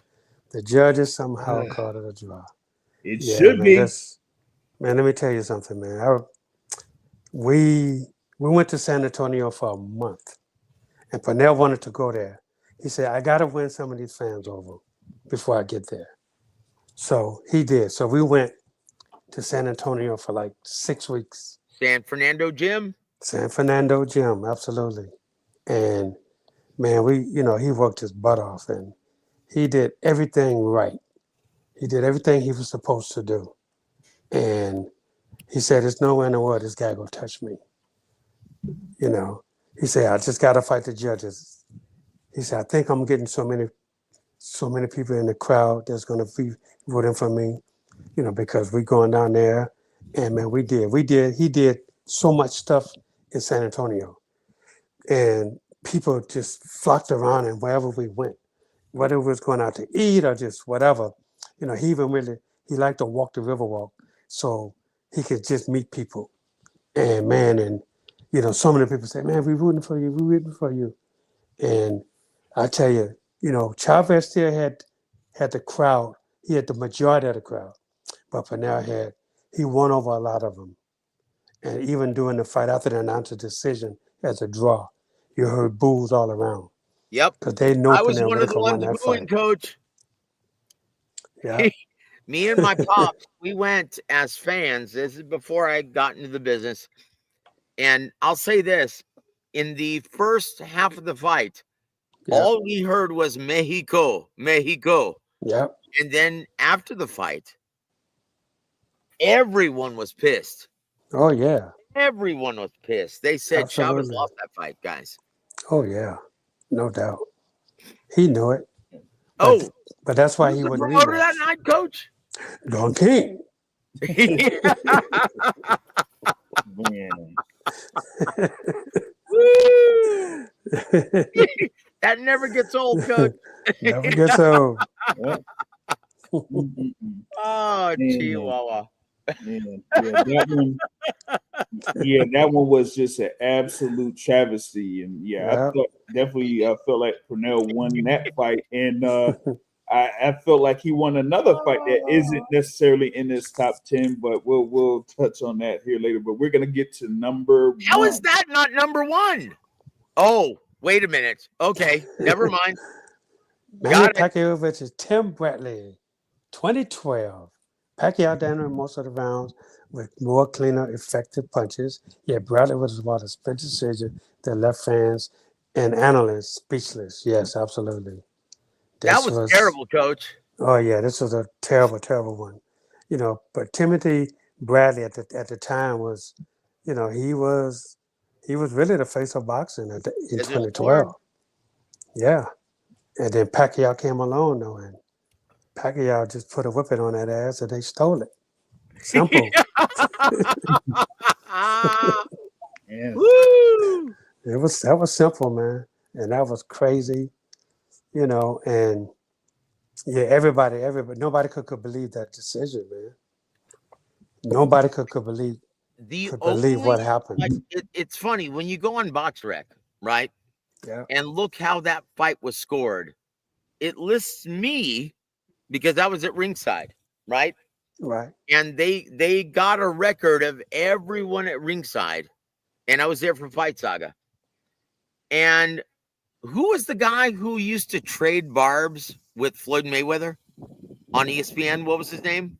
The judges somehow called it a draw. It should be. Man, let me tell you something, man. We went to San Antonio for a month, and Pernell wanted to go there. He said, I got to win some of these fans over before I get there. So he did. So we went to San Antonio for like 6 weeks. San Fernando Gym? San Fernando Gym, absolutely. And man, he worked his butt off and he did everything right. He did everything he was supposed to do. And he said, there's no way in the world this guy gonna touch me. He said, I just gotta fight the judges. He said, I think I'm getting so many people in the crowd that's gonna be voting for me, because we're going down there. And man, he did so much stuff in San Antonio. And people just flocked around him wherever we went, whether it was going out to eat or just whatever. He liked to walk the Riverwalk so he could just meet people. And man, so many people say, man, we're rooting for you. And I tell you, Chavez still had the crowd. He had the majority of the crowd. But Pernell he won over a lot of them. And even during the fight, after they announced the decision as a draw, you heard boos all around. Yep. Because they know I was Pernell one of the won ones that booing, fight. Coach. Yeah. Me and my pops, we went as fans. This is before I got into the business. And I'll say this. In the first half of the fight, all we heard was Mexico, Mexico. Yep. And then after the fight, everyone was pissed. Oh, yeah. Everyone was pissed. They said Absolutely. Chavez lost that fight, guys. Oh, yeah. No doubt. He knew it. But that's why he wouldn't promoter that night, Coach? Don King. That never gets old, Coach. Never gets old. Oh, Chihuahua. That one was just an absolute travesty, and I felt like Pernell won that fight, and I felt like he won another fight that isn't necessarily in this top 10, but we'll touch on that here later. But we're gonna get to number 1. How is that not number 1? Oh, wait a minute. Okay, never mind. Manny Pacquiao versus Tim Bradley, 2012. Pacquiao down most of the rounds with more cleaner, effective punches. Yet Bradley was about a split decision that left fans and analysts speechless. Yes, absolutely. That was terrible, Coach. Oh yeah, this was a terrible, terrible one. But Timothy Bradley at the time was, he was really the face of boxing in 2012. Yeah, and then Pacquiao came along though, and Pacquiao just put a whipping on that ass and they stole it. Simple. Woo! That was simple, man. And that was crazy, and everybody, nobody could believe that decision, man. Nobody could believe what happened. It's funny when you go on BoxRec, right? Yeah. And look how that fight was scored. It lists me because I was at ringside, right? Right. And they got a record of everyone at ringside, and I was there for Fight Saga. And who was the guy who used to trade barbs with Floyd Mayweather on ESPN? What was his name?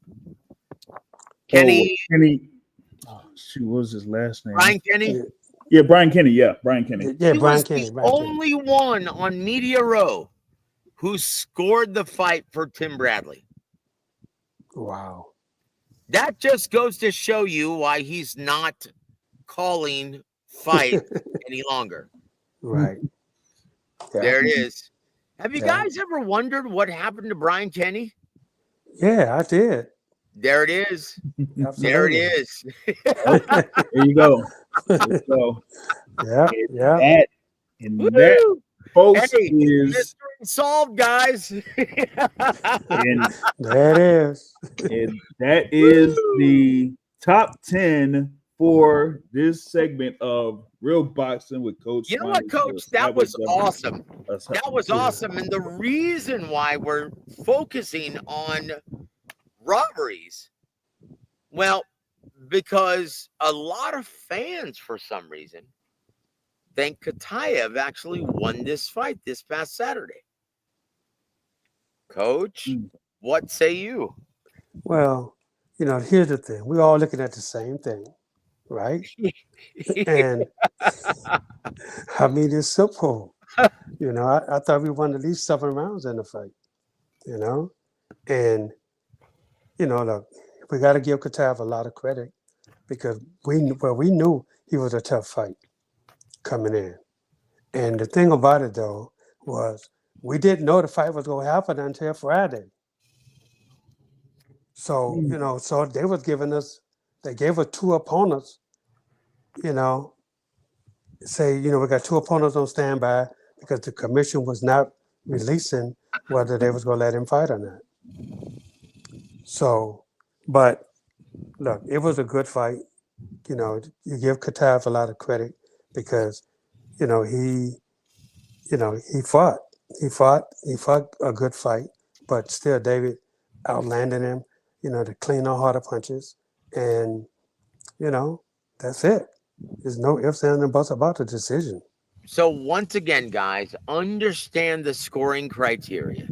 Kenny. Oh, shoot, what was his last name? Brian Kenny. Yeah, Brian Kenny. Yeah, Brian Kenny. Yeah, He Brian was Kenny. the Brian Kenny. only one on Media Row who scored the fight for Tim Bradley. Wow. That just goes to show you why he's not calling fights any longer. Right. Yeah. There it is. Have you Yeah. guys ever wondered what happened to Brian Kenny? Yeah, I did. There it is. Absolutely. There it is. There you go. So Yeah. Yeah. that, folks, Hey, is mystery solved, guys. and, There it is. and that is the top 10 for this segment of Real Boxing with Coach. You know what, Ronnie Coach? Shields. That was awesome. awesome. That was awesome. And the reason why we're focusing on robberies, well, because a lot of fans, for some reason, think Khataev actually won this fight this past Saturday. Coach, what say you? Well, here's the thing. We're all looking at the same thing, right? And I mean, it's simple. I thought we won at least 7 rounds in the fight, And, look, we got to give Khataev a lot of credit because we knew he was a tough fight coming in. And the thing about it, though, was we didn't know the fight was going to happen until Friday. So, so they gave us 2 opponents, say, we got 2 opponents on standby because the commission was not releasing whether they was going to let him fight or not. So, but look, it was a good fight. You give Khataev a lot of credit because, he fought. He fought a good fight, but still David outlanded him, to clean no harder punches. And, that's it. There's no ifs, ands, and buts about the decision. So once again, guys, understand the scoring criteria.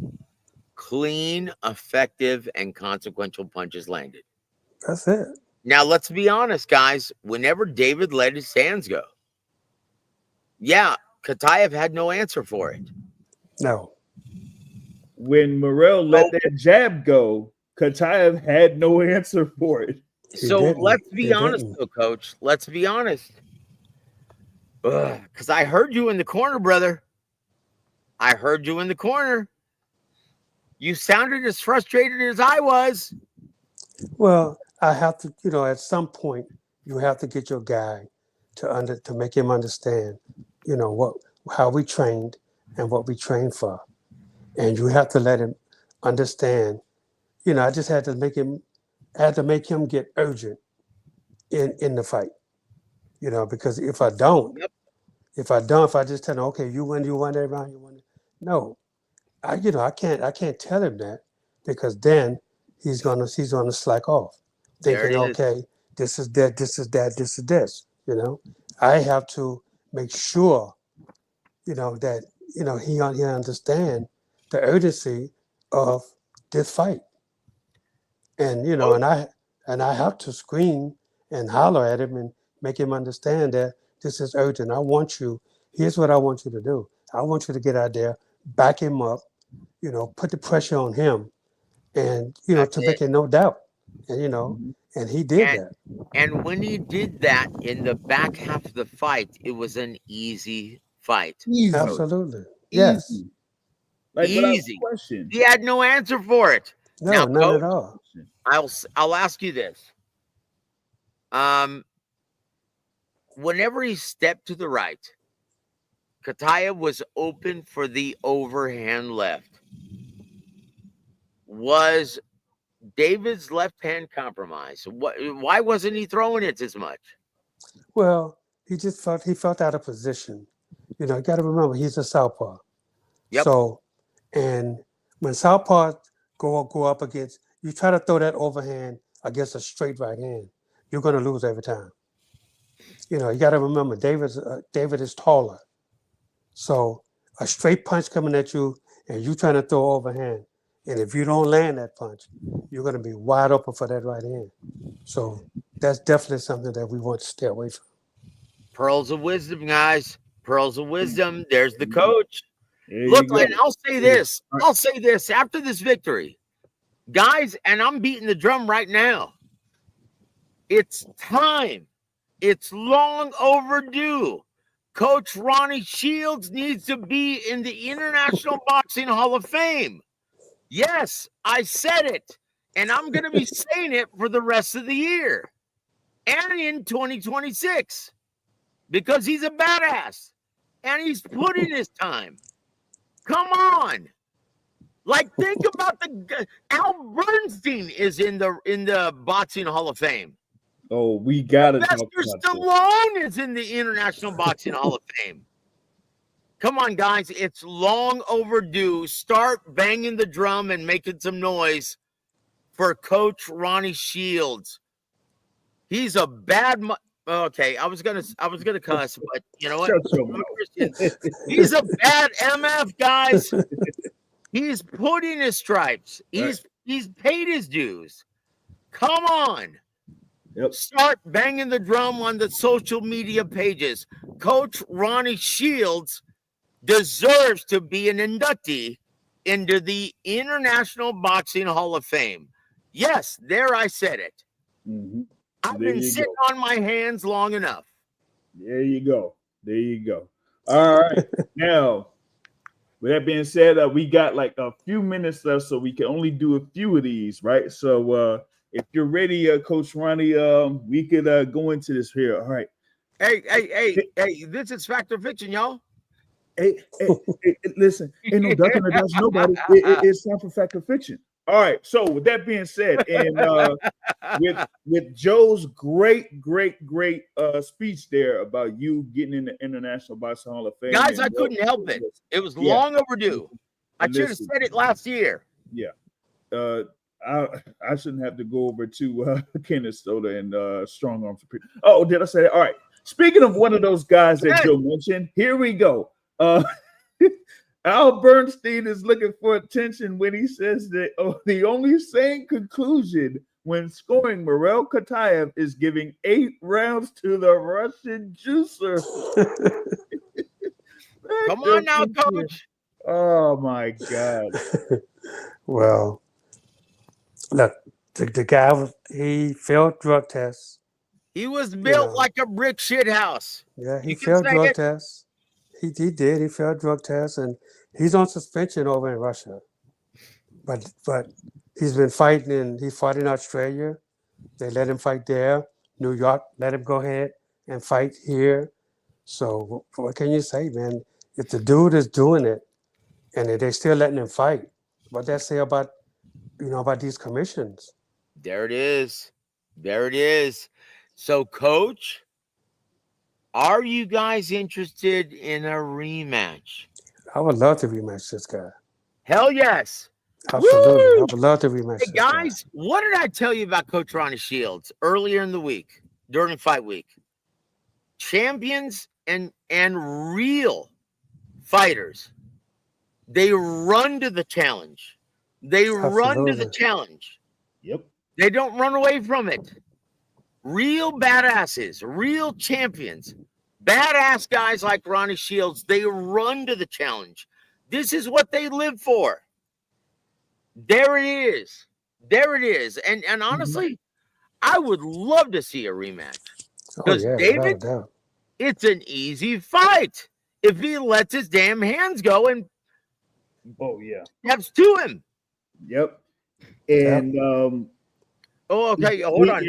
Clean, effective, and consequential punches landed. That's it. Now, let's be honest, guys. Whenever David let his hands go, yeah, Khataev had no answer for it. No. When Morrell let that jab go, Khataev had no answer for it. So let's be honest, though, Coach. Let's be honest. Because I heard you in the corner, brother. I heard you in the corner. You sounded as frustrated as I was. Well, I have to, at some point, you have to get your guy to make him understand, how we trained and what we trained for. And you have to let him understand. I just had to make him get urgent in the fight. Because if I just tell him, okay, you won that round, you won it. No, I can't tell him that because then he's gonna slack off, thinking, okay, this is that, this is that, this is this. I have to make sure, that he understand the urgency of this fight, and and I have to scream and holler at him and make him understand that this is urgent. Here's what I want you to do. I want you to get out there, back him up, put the pressure on him, and to make it no doubt. And and he did that. And when he did that in the back half of the fight, it was an easy fight. Easy. Absolutely. Yes. Easy. Like, easy. Question. He had no answer for it. No, now, none Coach, at all. I'll ask you this. Whenever he stepped to the right, Khataev was open for the overhand left. Was David's left hand compromised? Why wasn't he throwing it as much? Well, he felt out of position. You got to remember he's a southpaw. Yep. So, and when southpaws go up against, you try to throw that overhand against a straight right hand, you're going to lose every time. You got to remember David is taller. So a straight punch coming at you and you trying to throw overhand. And if you don't land that punch, you're going to be wide open for that right hand. So that's definitely something that we want to stay away from. Pearls of wisdom, guys. Pearls of wisdom. There's the coach. There Look, you go. and I'll say this. I'll say this after this victory, guys, and I'm beating the drum right now. It's time. It's long overdue. Coach Ronnie Shields needs to be in the International Boxing Hall of Fame. Yes, I said it. And I'm going to be saying it for the rest of the year and in 2026 because he's a badass and he's put in his time. Come on. Like, think about Al Bernstein is in the Boxing Hall of Fame. Oh, we gotta talk Sylvester about Stallone is in the International Boxing Hall of Fame. Come on, guys. It's long overdue. Start banging the drum and making some noise for Coach Ronnie Shields. He's a bad okay, I was gonna cuss, but you know what? He's a bad MF, guys. He's put in his stripes. He's paid his dues. Come on. Yep. Start banging the drum on the social media pages. Coach Ronnie Shields deserves to be an inductee into the International Boxing Hall of Fame. Yes, there I said it. Mm-hmm. I've been sitting on my hands long enough. There you go. There you go. All right. Now, with that being said, we got like a few minutes left, so we can only do a few of these, right? So if you're ready, Coach Ronnie, we could go into this here. All right. Hey, this is Fact or Fiction, y'all. Hey, listen, ain't no ducking or dodging nobody. It's time for Fact or Fiction. All right. So with that being said, and with Joe's great speech there about you getting in the International Boxing Hall of Fame, guys, I couldn't help it. It was long overdue. I should have said it last year. Yeah. I shouldn't have to go over to Kenneth Soda and Strong Arms. Oh, did I say that? All right. Speaking of one of those guys that Joe mentioned, here we go. Al Bernstein is looking for attention when he says that the only sane conclusion when scoring Morrell Khataev is giving 8 rounds to the Russian juicer. Come on now, Coach. Oh my God. Well, look, the guy, he failed drug tests. He was built like a brick shit house. Yeah, he failed drug tests. He did. He failed drug tests, and he's on suspension over in Russia. But he's been fighting, and he fought in Australia. They let him fight there. New York let him go ahead and fight here. So what can you say, man? If the dude is doing it, and they're still letting him fight, what that say about these commissions? There it is. There it is. So, Coach, are you guys interested in a rematch? I would love to rematch this guy. Hell yes. Absolutely. Woo! I would love to rematch this guys, guy. What did I tell you about Coach Ronnie Shields earlier in the week, during fight week? Champions and real fighters, they run to the challenge. They run to the challenge. Yep. They don't run away from it. Real badasses, real champions, badass guys like Ronnie Shields, they run to the challenge. This is what they live for. There it is. There it is. And honestly, I would love to see a rematch. Because David, it's an easy fight if he lets his damn hands go and steps to him. Yep. And okay, hold on.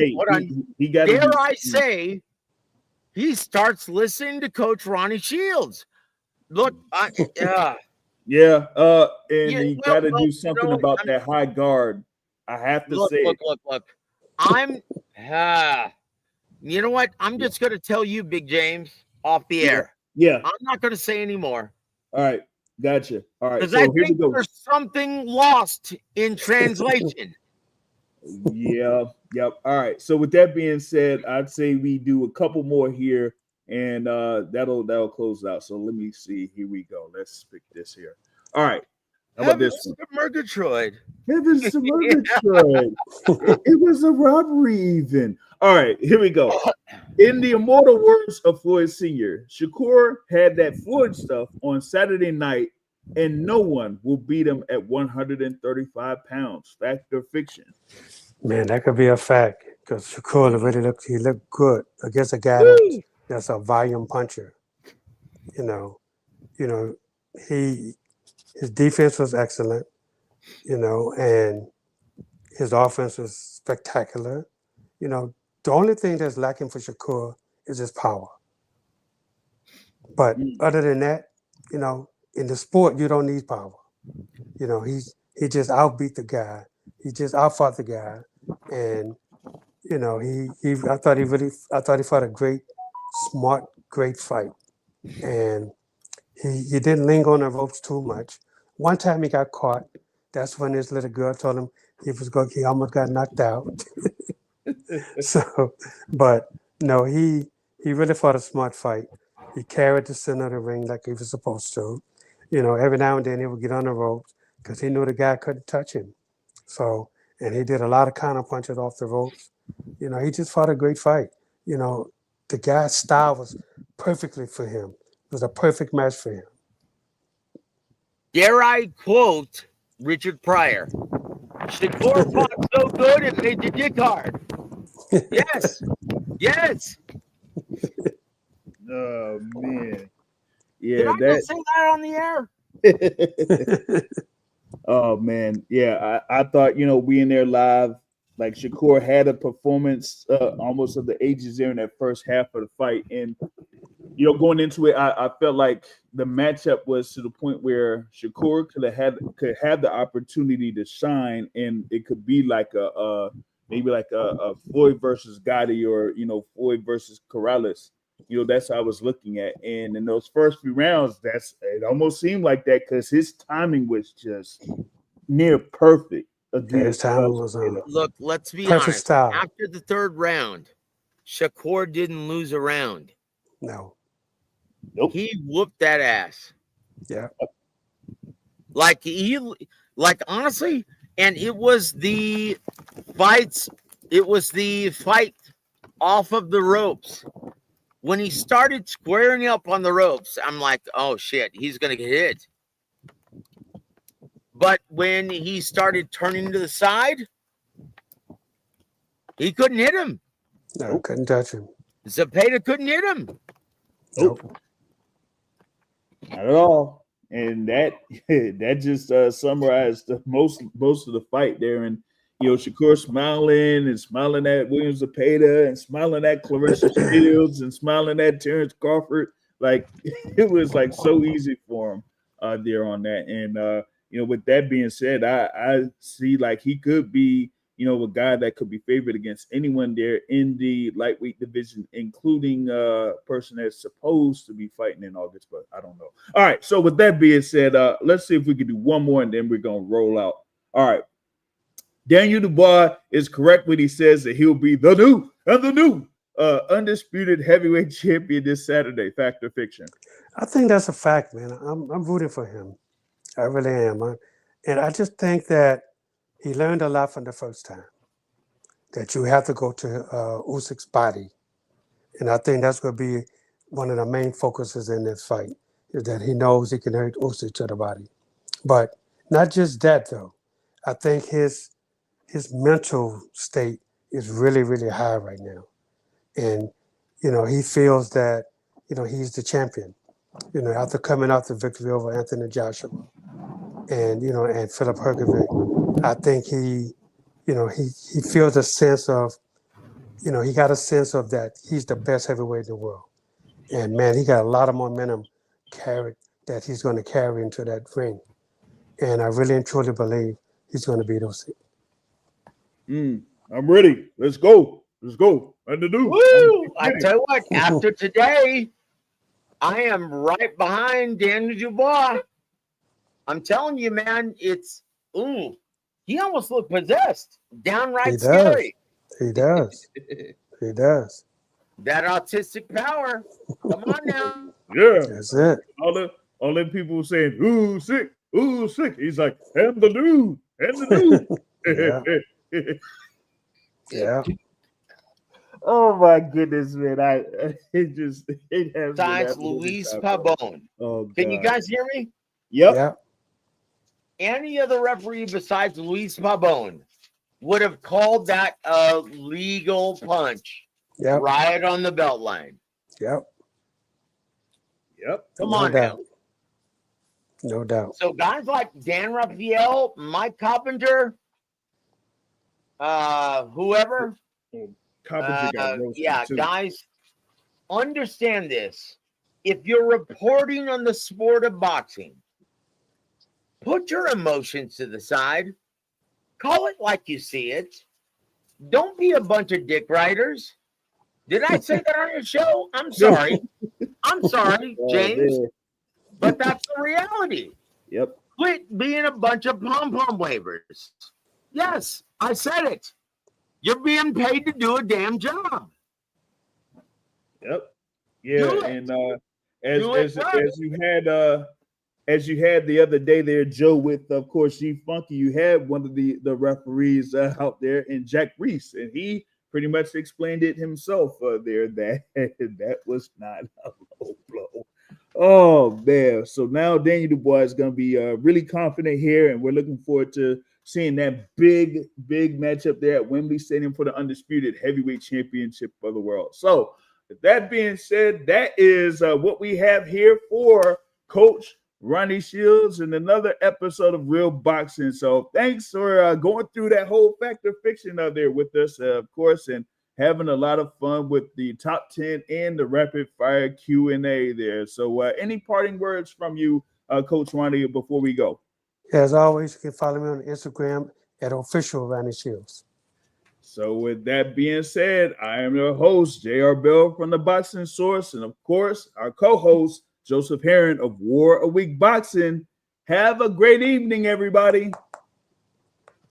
He got. Dare I say, he starts listening to Coach Ronnie Shields. Look, and he got to do something about that high guard. I have to say. Look. I'm. You know what? I'm just going to tell you, Big James, off the air. Yeah. I'm not going to say anymore. All right. Gotcha. All right. Because I think there's something lost in translation. Yeah. Yep. All right. So with that being said, I'd say we do a couple more here, and that'll close out. So let me see. Here we go. Let's pick this here. All right. How about this Heavens one? to Murgatroyd. Heavens to Murgatroyd. It was a robbery even. All right, here we go. In the immortal words of Floyd Sr., Shakur had that Floyd stuff on Saturday night, and no one will beat him at 135 pounds. Fact or fiction? Man, that could be a fact because Shakur really looked good against a guy Woo! that's a volume puncher. You know, his defense was excellent. And his offense was spectacular. The only thing that's lacking for Shakur is his power. But other than that, in the sport, you don't need power. He just outbeat the guy. He just outfought the guy, and I thought he fought a great, smart, great fight, and he didn't linger on the ropes too much. One time he got caught. That's when this little girl told him he almost got knocked out. So, but no, he really fought a smart fight. He carried the center of the ring like he was supposed to. Every now and then he would get on the ropes because he knew the guy couldn't touch him. So, and he did a lot of counter punches off the ropes. He just fought a great fight. The guy's style was perfectly for him. It was a perfect match for him. Dare I quote Richard Pryor? Shakur fought so good it made the dick hard. Yes. Yes. Oh man. Yeah, Did I just say that on the air? Oh man, yeah. I thought we in there live. Like Shakur had a performance almost of the ages there in that first half of the fight, and going into it, I felt like the matchup was to the point where Shakur could have the opportunity to shine, and it could be like maybe like a Floyd versus Gotti or Floyd versus Corrales. That's how I was looking at. And in those first few rounds, it almost seemed like that because his timing was just near perfect. His timing was look, let's be perfect honest. Style. After the third round, Shakur didn't lose a round. No. Nope. He whooped that ass. Yeah. Like honestly, and it was the fight off of the ropes. When he started squaring up on the ropes, I'm like, oh shit, he's gonna get hit. But when he started turning to the side, he couldn't hit him. No, couldn't touch him. Zepeda couldn't hit him. Nope. Not at all. And that just summarized most of the fight there. And Shakur smiling at William Zepeda and smiling at Clarissa Shields and smiling at Terrence Crawford. Like it was like so easy for him there on that. And with that being said, I see like he could be a guy that could be favored against anyone there in the lightweight division, including a person that's supposed to be fighting in August, but I don't know. All right, so with that being said, let's see if we can do one more, and then we're going to roll out. All right. Daniel Dubois is correct when he says that he'll be the new undisputed heavyweight champion this Saturday. Fact or fiction? I think that's a fact, man. I'm rooting for him. I really am. And I just think that he learned a lot from the first time, that you have to go to Usyk's body. And I think that's going to be one of the main focuses in this fight, is that he knows he can hurt Usyk to the body. But not just that, though. I think his mental state is really, really high right now. And, he feels that, he's the champion, after coming out the victory over Anthony Joshua and, and Philip Hergovic. I think he feels a sense of, he got a sense of that he's the best heavyweight in the world. And, man, he got a lot of momentum that he's going to carry into that ring. And I really and truly believe he's going to beat Usyk. I'm ready. Let's go. And the new. Woo! I tell you what, after today, I am right behind Daniel Dubois. I'm telling you, man, he almost looked possessed. Downright scary. He does. He does. That autistic power. Come on now. Yeah. That's it. All them people saying, Usyk, Ooh, sick. He's like, and the dude, and the dude. Yeah. Oh my goodness, man! It has Besides been Luis time. Pabon. Oh, God. Can you guys hear me? Yep. Yeah. Any other referee besides Luis Pabon would have called that a legal punch Yep. right on the belt line. Yep. Yep. Come No on doubt. now. No doubt. So guys like Dan Raphael, Mike Carpenter, whoever, Carpenter got roasted yeah, too. guys, understand this. If you're reporting on the sport of boxing, put your emotions to the side. Call it like you see it. Don't be a bunch of dick riders. Did I say that on your show? I'm sorry. I'm sorry, James. Man. But that's the reality. Yep. Quit being a bunch of pom-pom wavers. Yes, I said it. You're being paid to do a damn job. Yep. Yeah, Do it. and Do it right. as you had the other day there, Joe, with of course G Funky, you had one of the referees out there, in Jack Reese, and he pretty much explained it himself there that that was not a low blow. Oh man! So now Daniel Dubois is going to be really confident here, and we're looking forward to seeing that big matchup there at Wembley Stadium for the undisputed heavyweight championship of the world. So, with that being said, that is what we have here for Coach Ronnie Shields and another episode of Real Boxing. So, thanks for going through that whole fact or fiction out there with us, of course, and having a lot of fun with the top 10 and the rapid fire Q&A there. So any parting words from you, Coach Ronnie, before we go? As always, you can follow me on Instagram at official Ronnie Shields. So with that being said, I am your host, J.R. Bell from the Boxing Source, and of course, our co-host, Joseph Herron of War a Week Boxing. Have a great evening, everybody.